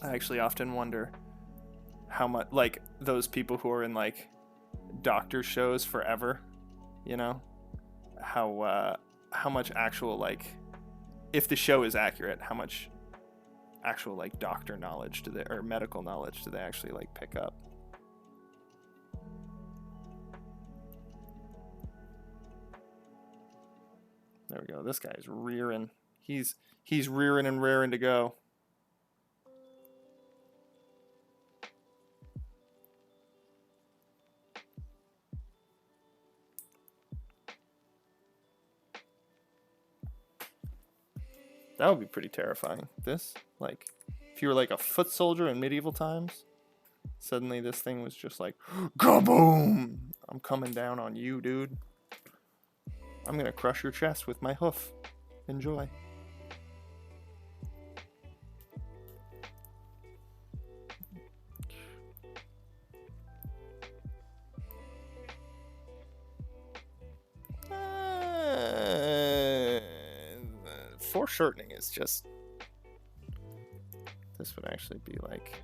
I actually often wonder how much, like, those people who are in like doctor shows forever, you know, how much actual, like, if the show is accurate, how much actual like doctor knowledge do they, or medical knowledge do they actually like pick up? There we go. This guy's rearing. He's rearing and raring to go. That would be pretty terrifying. This, like, if you were like a foot soldier in medieval times, suddenly this thing was just like, kaboom! I'm coming down on you, dude. I'm gonna crush your chest with my hoof. Enjoy. Foreshortening is just... This would actually be like...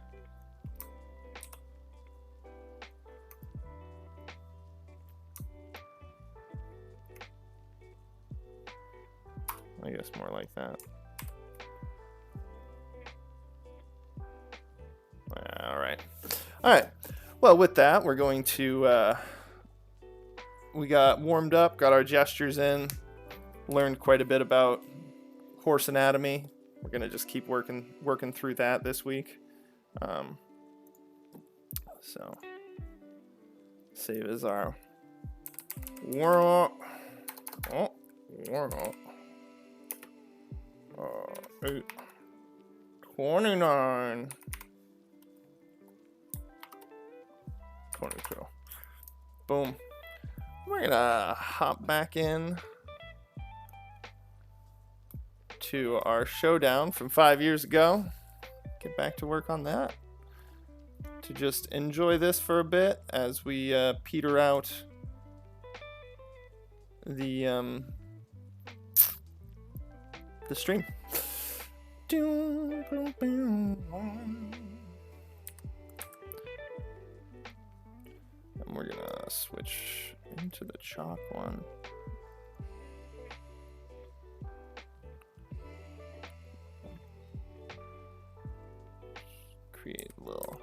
I guess more like that. Alright. All right. Well, with that, we're going to. We got warmed up, got our gestures in, learned quite a bit about horse anatomy. We're gonna just keep working through that this week. So save as our warm up. Oh, warm up. 8, 29, 22. Boom. We're gonna hop back in to our showdown from 5 years ago. Get back to work on that. To just enjoy this for a bit as we peter out the stream. And we're gonna switch into the chalk one. Create little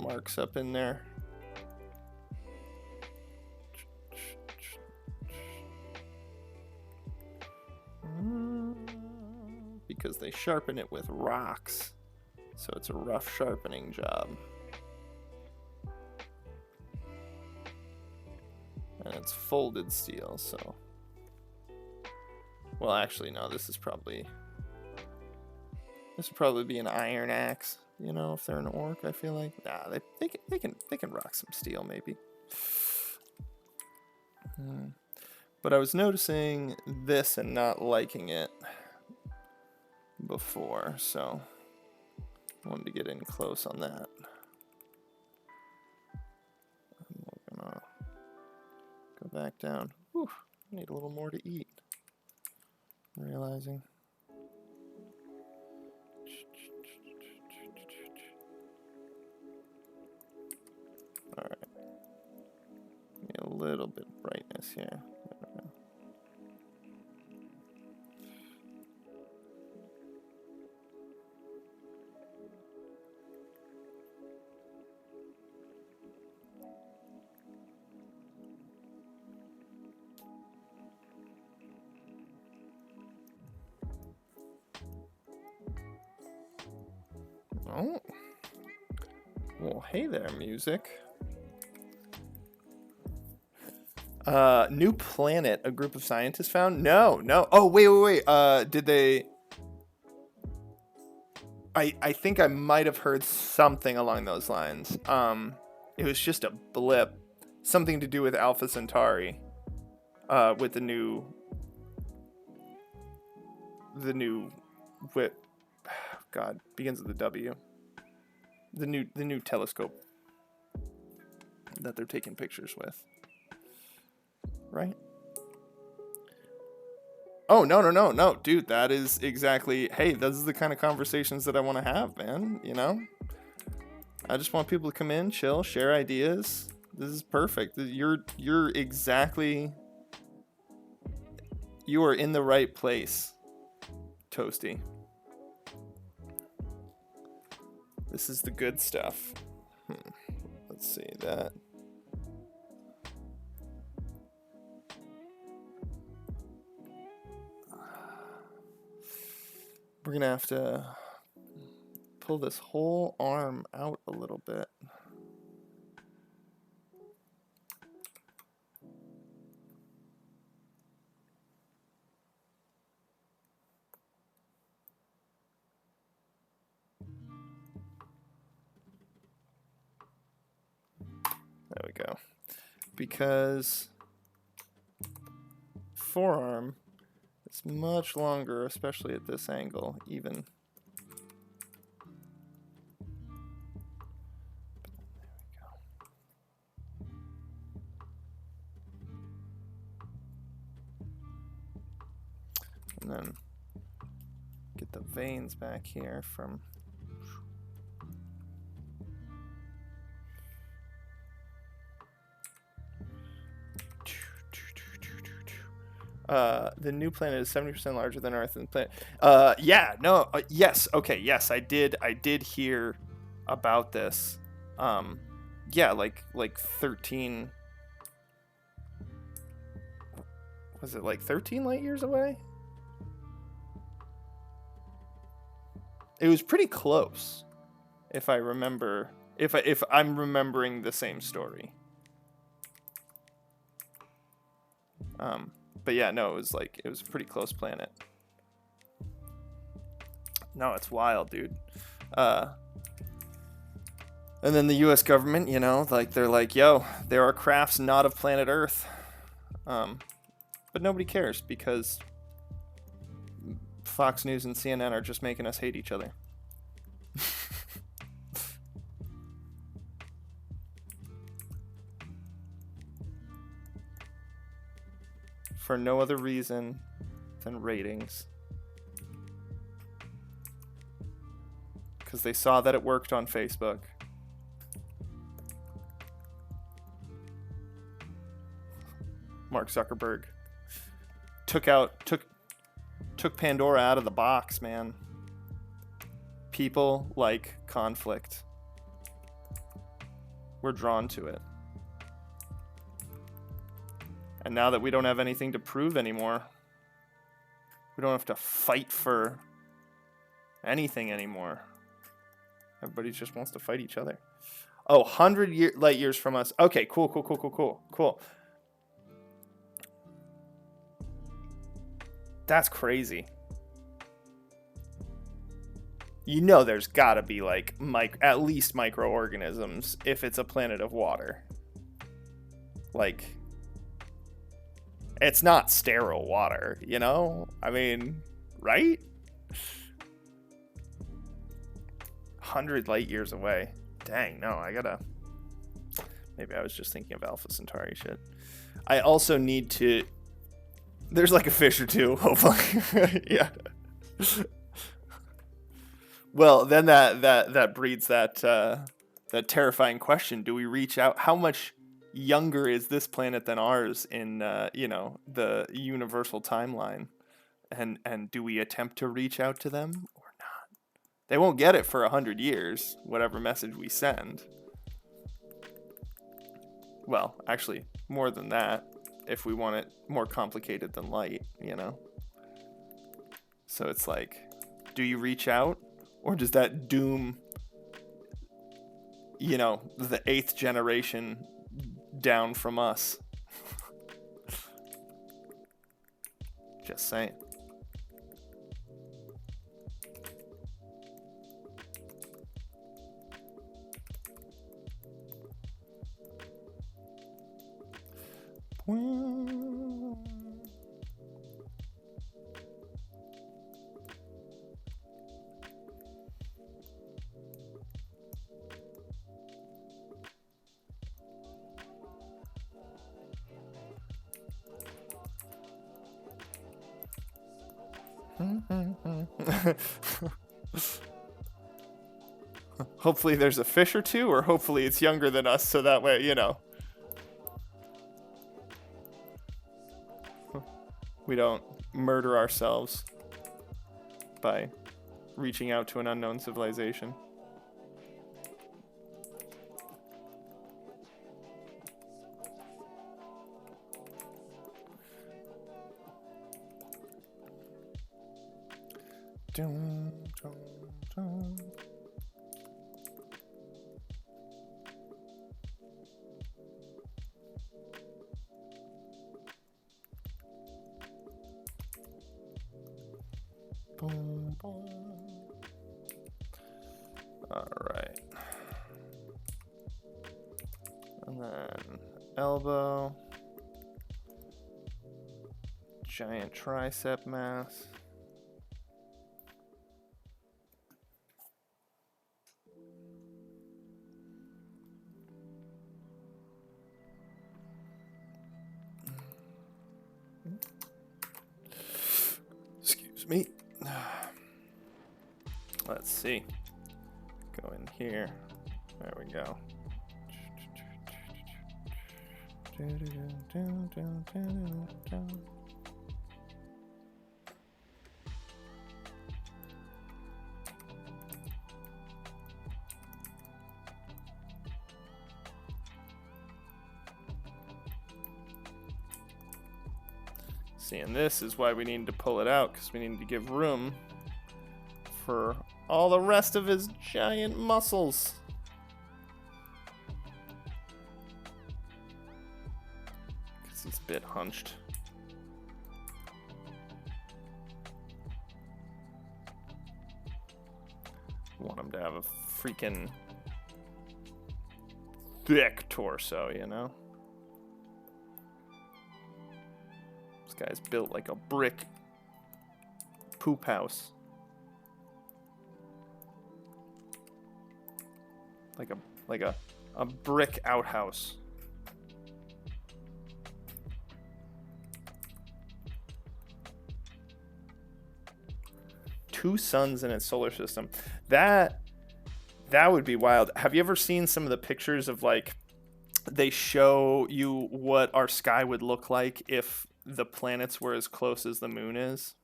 marks up in there. Because they sharpen it with rocks, so it's a rough sharpening job. And it's folded steel, so... Well, actually, no, this would probably be an iron axe, you know, if they're an orc, I feel like. Nah, they can rock some steel, maybe. But I was noticing this and not liking it before, so I wanted to get in close on that. And we're gonna go back down. Whew, I need a little more to eat. I'm realizing. Alright. Need a little bit of brightness here. There we go. Oh. Well, hey there, music. New planet a group of scientists found? No. Oh, wait. Did they... I think I might have heard something along those lines. It was just a blip. Something to do with Alpha Centauri. With the new... God, begins with a W. The new telescope that they're taking pictures with. Right? Oh, no, dude, that is exactly, hey, this is the kind of conversations that I want to have, man, you know? I just want people to come in, chill, share ideas. This is perfect. You're exactly, you are in the right place, Toasty. This is the good stuff. Let's see that. We're gonna have to pull this whole arm out a little bit. There we go. Because forearm is much longer, especially at this angle, even. And then get the veins back here from... the new planet is 70% larger than Earth and planet. Yes, okay, yes, I did hear about this. Yeah, like 13. Was it like 13 light years away? It was pretty close, if I remember. If I'm remembering the same story. But yeah, no, it was a pretty close planet. No, it's wild, dude. And then the U.S. government, you know, like they're like, yo, there are crafts not of planet Earth. But nobody cares because Fox News and CNN are just making us hate each other. For no other reason than ratings. Because they saw that it worked on Facebook. Mark Zuckerberg took Pandora out of the box, man. People like conflict. We're drawn to it. And now that we don't have anything to prove anymore, we don't have to fight for anything anymore. Everybody just wants to fight each other. Oh, 100 light years from us. Okay, cool. That's crazy. You know there's gotta be like at least microorganisms if it's a planet of water. Like, it's not sterile water, you know? I mean, right? 100 light years away. Dang, no, maybe I was just thinking of Alpha Centauri shit. I also need to... There's like a fish or two, hopefully. Yeah. Well, then that breeds that terrifying question. Do we reach out? How much younger is this planet than ours in the universal timeline? And do we attempt to reach out to them or not? They won't get it for 100 years, whatever message we send. Well, actually, more than that, if we want it more complicated than light, you know? So it's like, do you reach out? Or does that doom, you know, the 8th generation down from us? Just saying. Hopefully there's a fish or two, or hopefully it's younger than us, so that way, you know, we don't murder ourselves by reaching out to an unknown civilization. Dun, dun, dun. Boom, boom. All right. And then elbow. Giant tricep mass. Excuse me. Let's see. Go in here. There we go. See, and this is why we need to pull it out, because we need to give room for all the rest of his giant muscles. Because he's a bit hunched. Want him to have a freaking thick torso, you know? This guy's built like a brick poop house. Like a brick outhouse. Two suns in its solar system. That would be wild. Have you ever seen some of the pictures of, like, they show you what our sky would look like if the planets were as close as the moon is?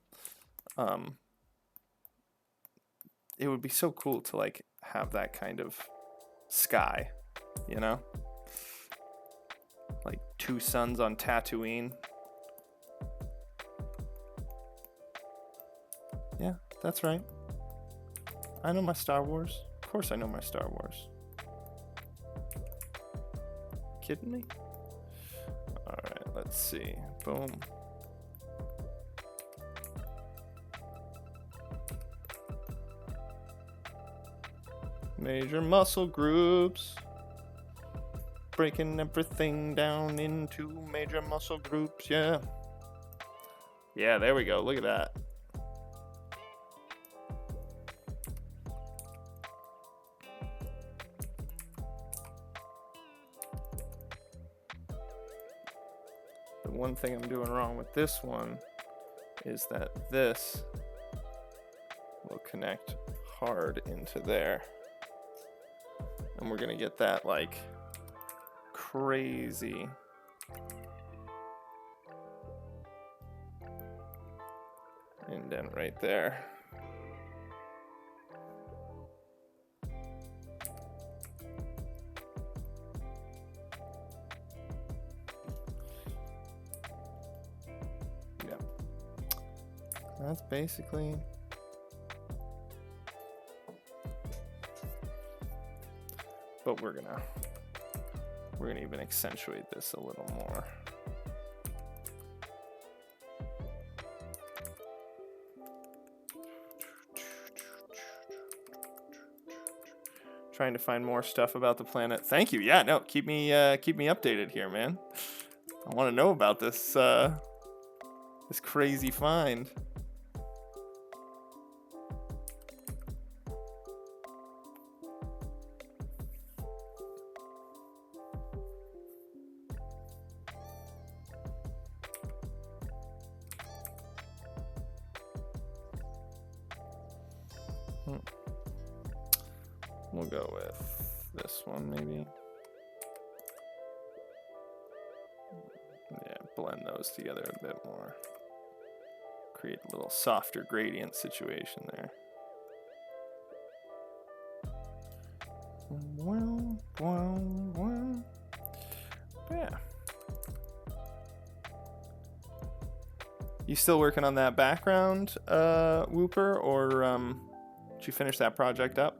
It would be so cool to, like, have that kind of sky, you know? Like two suns on Tatooine. Yeah, that's right. I know my Star Wars. Of course I know my Star Wars. Kidding me? Alright, let's see. Boom. Major muscle groups. Breaking everything down into major muscle groups, yeah. Yeah, there we go. Look at that. The one thing I'm doing wrong with this one is that this will connect hard into there. And we're gonna get that, like, crazy indent right there. Yeah. That's basically but we're gonna even accentuate this a little more. Trying to find more stuff about the planet. Thank you. Yeah, no, keep me updated here, man. I want to know about this this crazy find. We'll go with this one, maybe. Yeah, blend those together a bit more. Create a little softer gradient situation there. Yeah. You still working on that background, Whooper, or did you finish that project up?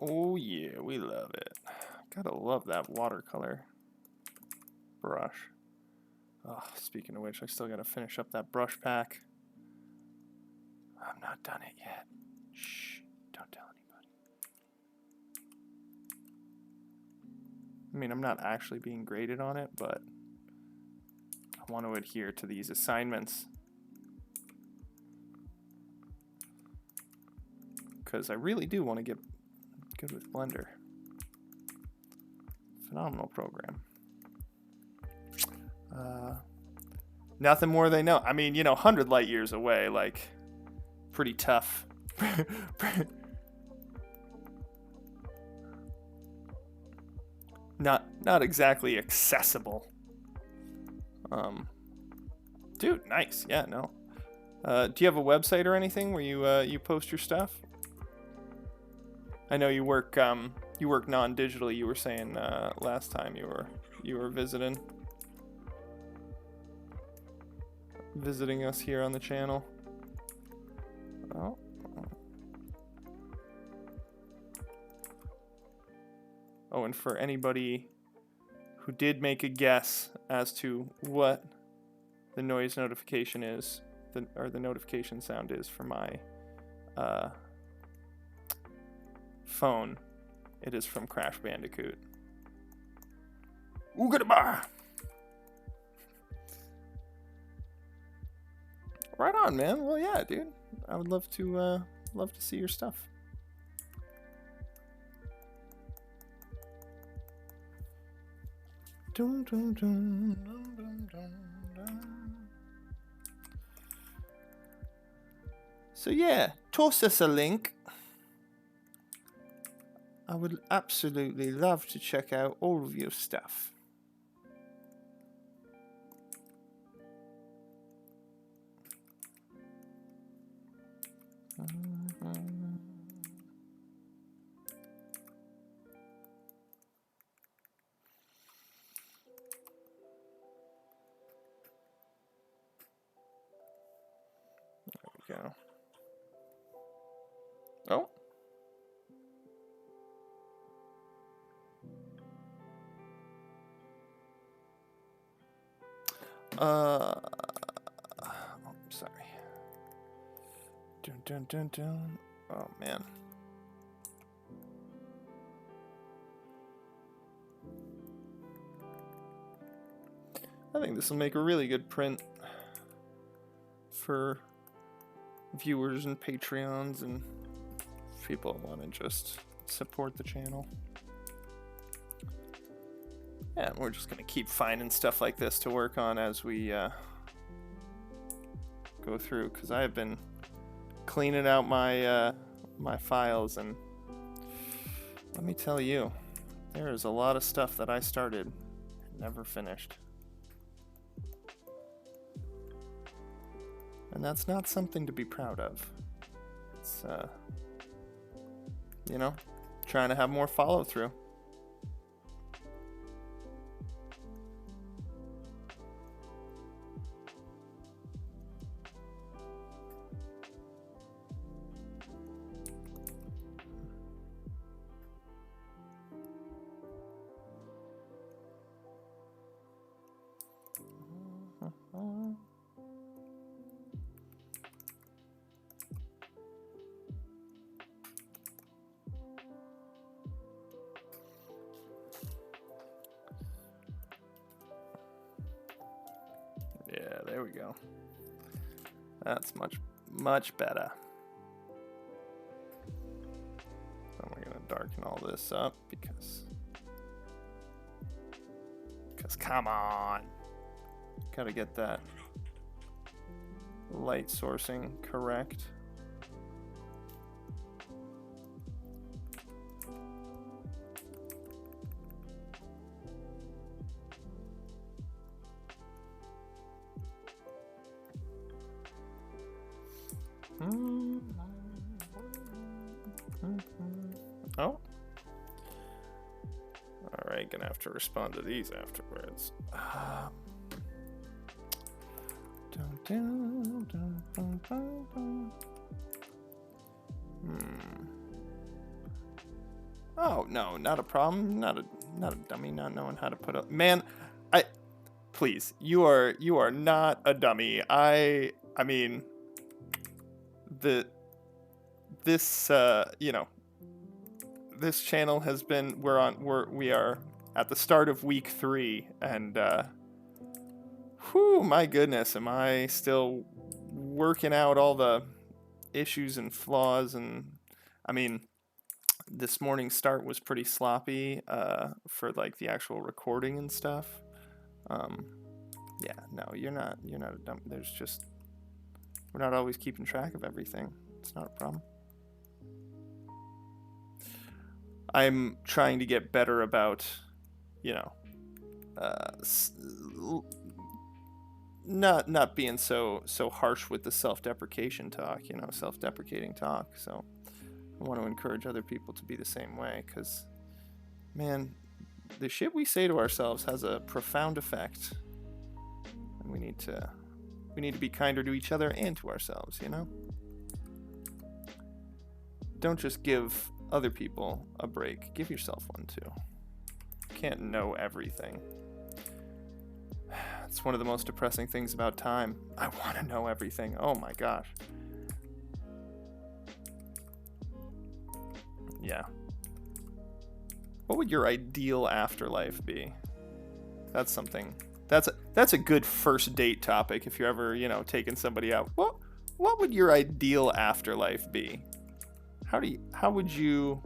Oh yeah, we love it. Gotta love that watercolor brush. Oh, speaking of which, I still gotta finish up that brush pack. I'm not done it yet. Shh, don't tell anybody. I mean, I'm not actually being graded on it, but I want to adhere to these assignments. Because I really do want to get good with Blender. Phenomenal program. Nothing more they know. I mean, you know, 100 light years away, like, pretty tough. Not exactly accessible. Dude, nice. Yeah, no. Do you have a website or anything where you post your stuff? I know you work non-digitally. You were saying last time you were visiting us here on the channel. Oh, and for anybody who did make a guess as to what the noise notification is, or the notification sound is for my phone, it is from Crash Bandicoot. Oogadaba! Right on, man. Well, yeah, dude. I would love to see your stuff. Dun, dun, dun, dun, dun, dun. So yeah, toss us a link. I would absolutely love to check out all of your stuff. There we go. Oh. Oh, sorry. Dun, dun, dun, dun. Oh, man. I think this will make a really good print for viewers and Patreons and people who want to just support the channel. Yeah, and we're just going to keep finding stuff like this to work on as we go through, because I have been cleaning out my my files, and let me tell you, there is a lot of stuff that I started and never finished. And that's not something to be proud of. It's, you know, trying to have more follow through. Yeah, there we go. That's much better. So we're gonna darken all this up because come on, gotta get that light sourcing correct. Oh. Alright, gonna have to respond to these afterwards. Oh, no, not a problem. Not not a dummy, not knowing how to put up. Man, please, you are not a dummy. I mean, this this channel has been we are at the start of week 3, and whew, my goodness, am I still working out all the issues and flaws. And I mean, this morning's start was pretty sloppy for like the actual recording and stuff. Yeah, no, you're not a dumb. There's just, we're not always keeping track of everything. It's not a problem. I'm trying to get better about, not being so harsh with the self-deprecation talk, self-deprecating talk. So I want to encourage other people to be the same way, because, man, the shit we say to ourselves has a profound effect, and we need to be kinder to each other and to ourselves. Don't just give other people a break. Give yourself one too. You can't know everything. It's one of the most depressing things about time. I want to know everything. Oh my gosh. Yeah. What would your ideal afterlife be? That's something. That's a good first date topic if you're ever, taking somebody out. What would your ideal afterlife be? How would you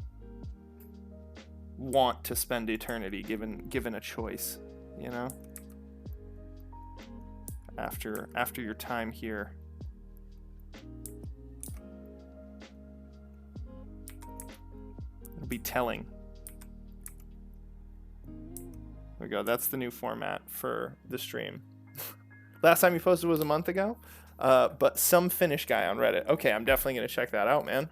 want to spend eternity given a choice, After your time here. It'll be telling. There we go. That's the new format for the stream. Last time you posted was a month ago, but some Finnish guy on Reddit. Okay, I'm definitely going to check that out, man.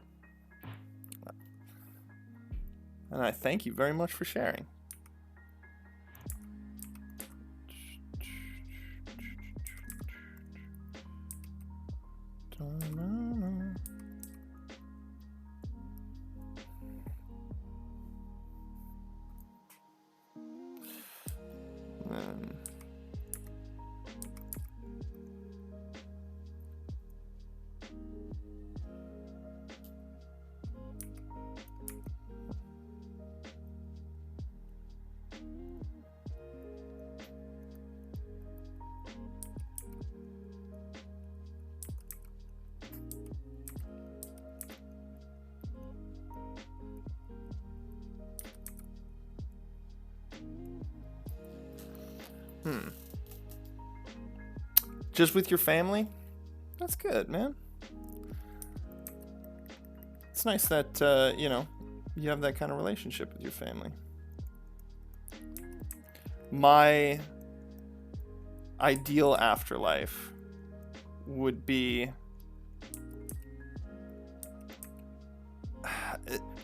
And I thank you very much for sharing. Just with your family? That's good, man. It's nice that, you have that kind of relationship with your family. My ideal afterlife would be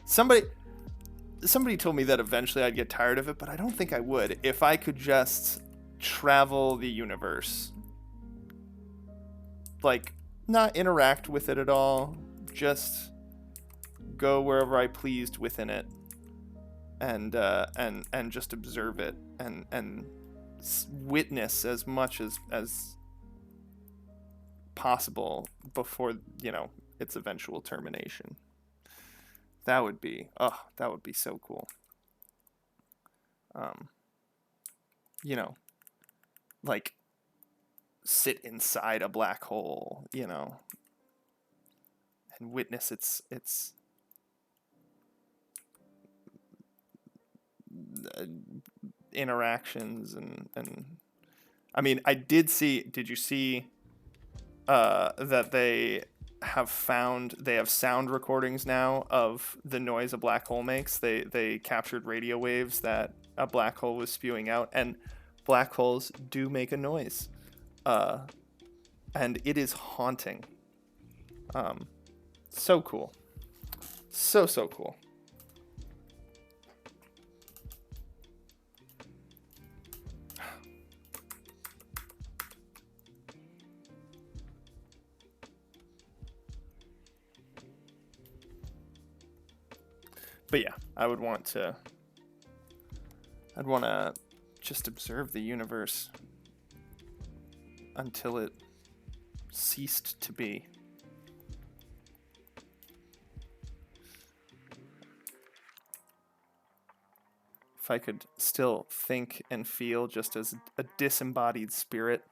somebody told me that eventually I'd get tired of it, but I don't think I would if I could just travel the universe. Like, not interact with it at all, just go wherever I pleased within it, and just observe it and witness as much as possible before its eventual termination. That would be so cool. Like, sit inside a black hole, and witness its interactions and I mean, did you see that they have sound recordings now of the noise a black hole makes? They captured radio waves that a black hole was spewing out, and black holes do make a noise. And it is haunting. So cool. So cool. But yeah, I would want to I'd want to just observe the universe until it ceased to be. If I could still think and feel just as a disembodied spirit,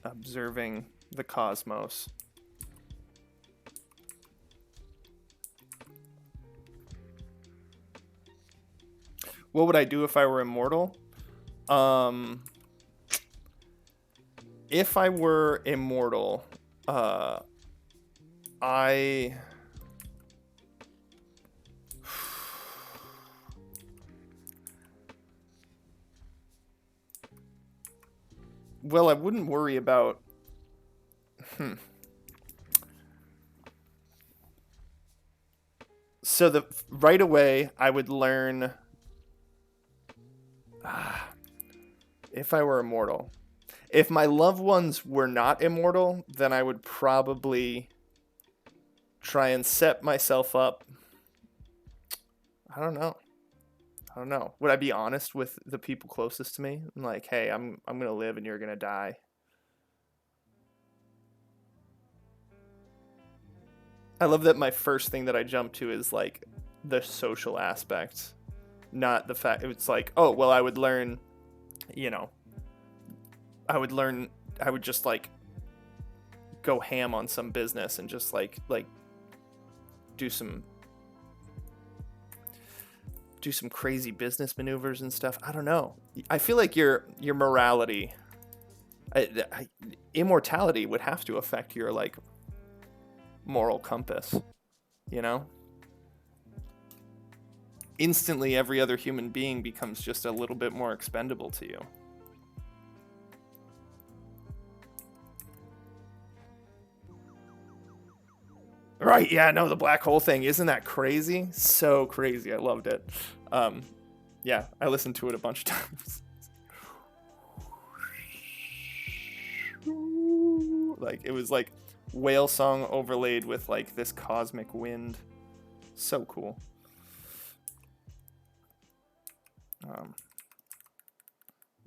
observing the cosmos. What would I do if I were immortal? If I were immortal, well, I wouldn't worry about... So right away, I would learn... if I were immortal. If my loved ones were not immortal, then I would probably try and set myself up. I don't know. Would I be honest with the people closest to me? Like, hey, I'm gonna live and you're gonna die. I love that my first thing that I jump to is like the social aspect, not the fact it's like, oh, well, I would learn, I would just like go ham on some business and just like do some crazy business maneuvers and stuff. I don't know. I feel like your morality, immortality would have to affect your like moral compass, Instantly, every other human being becomes just a little bit more expendable to you. Right, yeah, no, the black hole thing, isn't that crazy? So crazy, I loved it. Yeah, I listened to it a bunch of times. Like, it was like whale song overlaid with like this cosmic wind. So cool.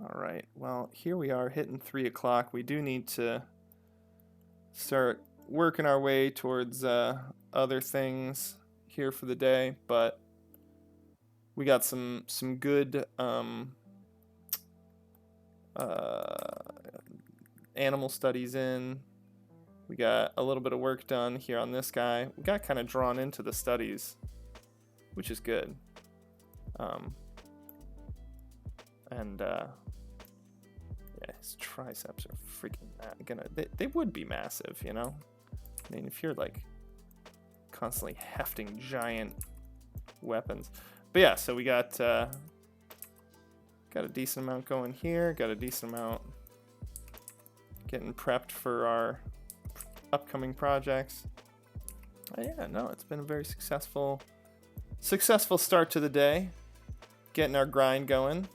All right, well, here we are hitting 3 o'clock. We do need to start working our way towards other things here for the day, but we got some good animal studies in. We got a little bit of work done here on this guy. We got kind of drawn into the studies, which is good. Yeah, his triceps are freaking they would be massive, I mean, if you're like constantly hefting giant weapons. But yeah, so we got a decent amount going here, got a decent amount getting prepped for our upcoming projects. Yeah, no, it's been a very successful start to the day, getting our grind going.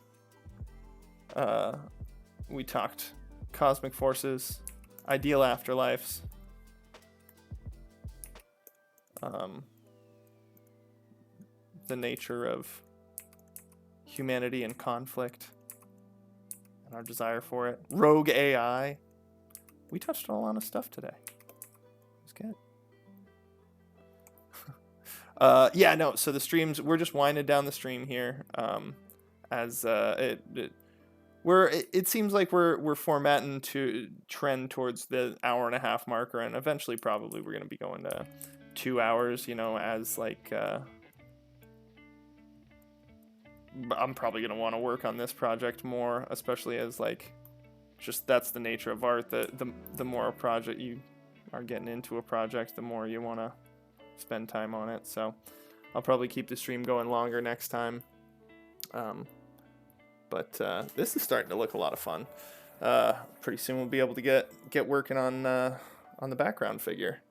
We talked cosmic forces, ideal afterlives, the nature of humanity and conflict, and our desire for it. Rogue AI. We touched on a lot of stuff today. It was good. Yeah, no, so the streams, we're just winding down the stream here. As it seems like we're formatting to trend towards the hour and a half marker, and eventually probably we're going to be going to 2 hours, as like I'm probably going to want to work on this project more, especially as like just that's the nature of art. The more a project you are getting into a project, the more you want to spend time on it. So I'll probably keep the stream going longer next time. But this is starting to look a lot of fun. Pretty soon we'll be able to get working on the background figure.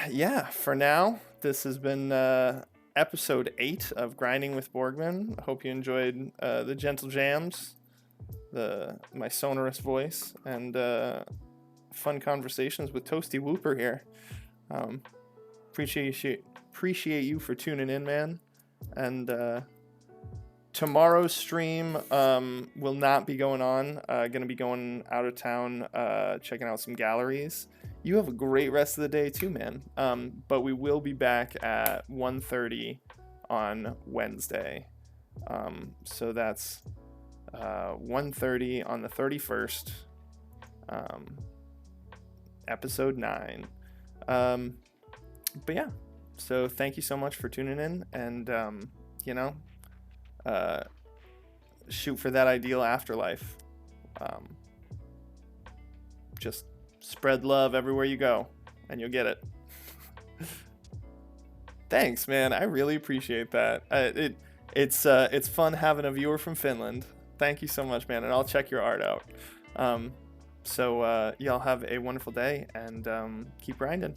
Yeah, for now, this has been episode 8 of Grinding with Borgman. I hope you enjoyed the gentle jams, my sonorous voice, and fun conversations with Toasty Whooper here. Appreciate you appreciate you for tuning in, man. And tomorrow's stream will not be going on. Gonna be going out of town, checking out some galleries. You have a great rest of the day too, man. But we will be back at 1:30 on Wednesday. So that's 1:30 on the 31st, episode 9. But yeah, so thank you so much for tuning in, and shoot for that ideal afterlife. Just spread love everywhere you go, and you'll get it. Thanks, man. I really appreciate that. It's fun having a viewer from Finland. Thank you so much, man, and I'll check your art out. So y'all have a wonderful day, and keep grinding.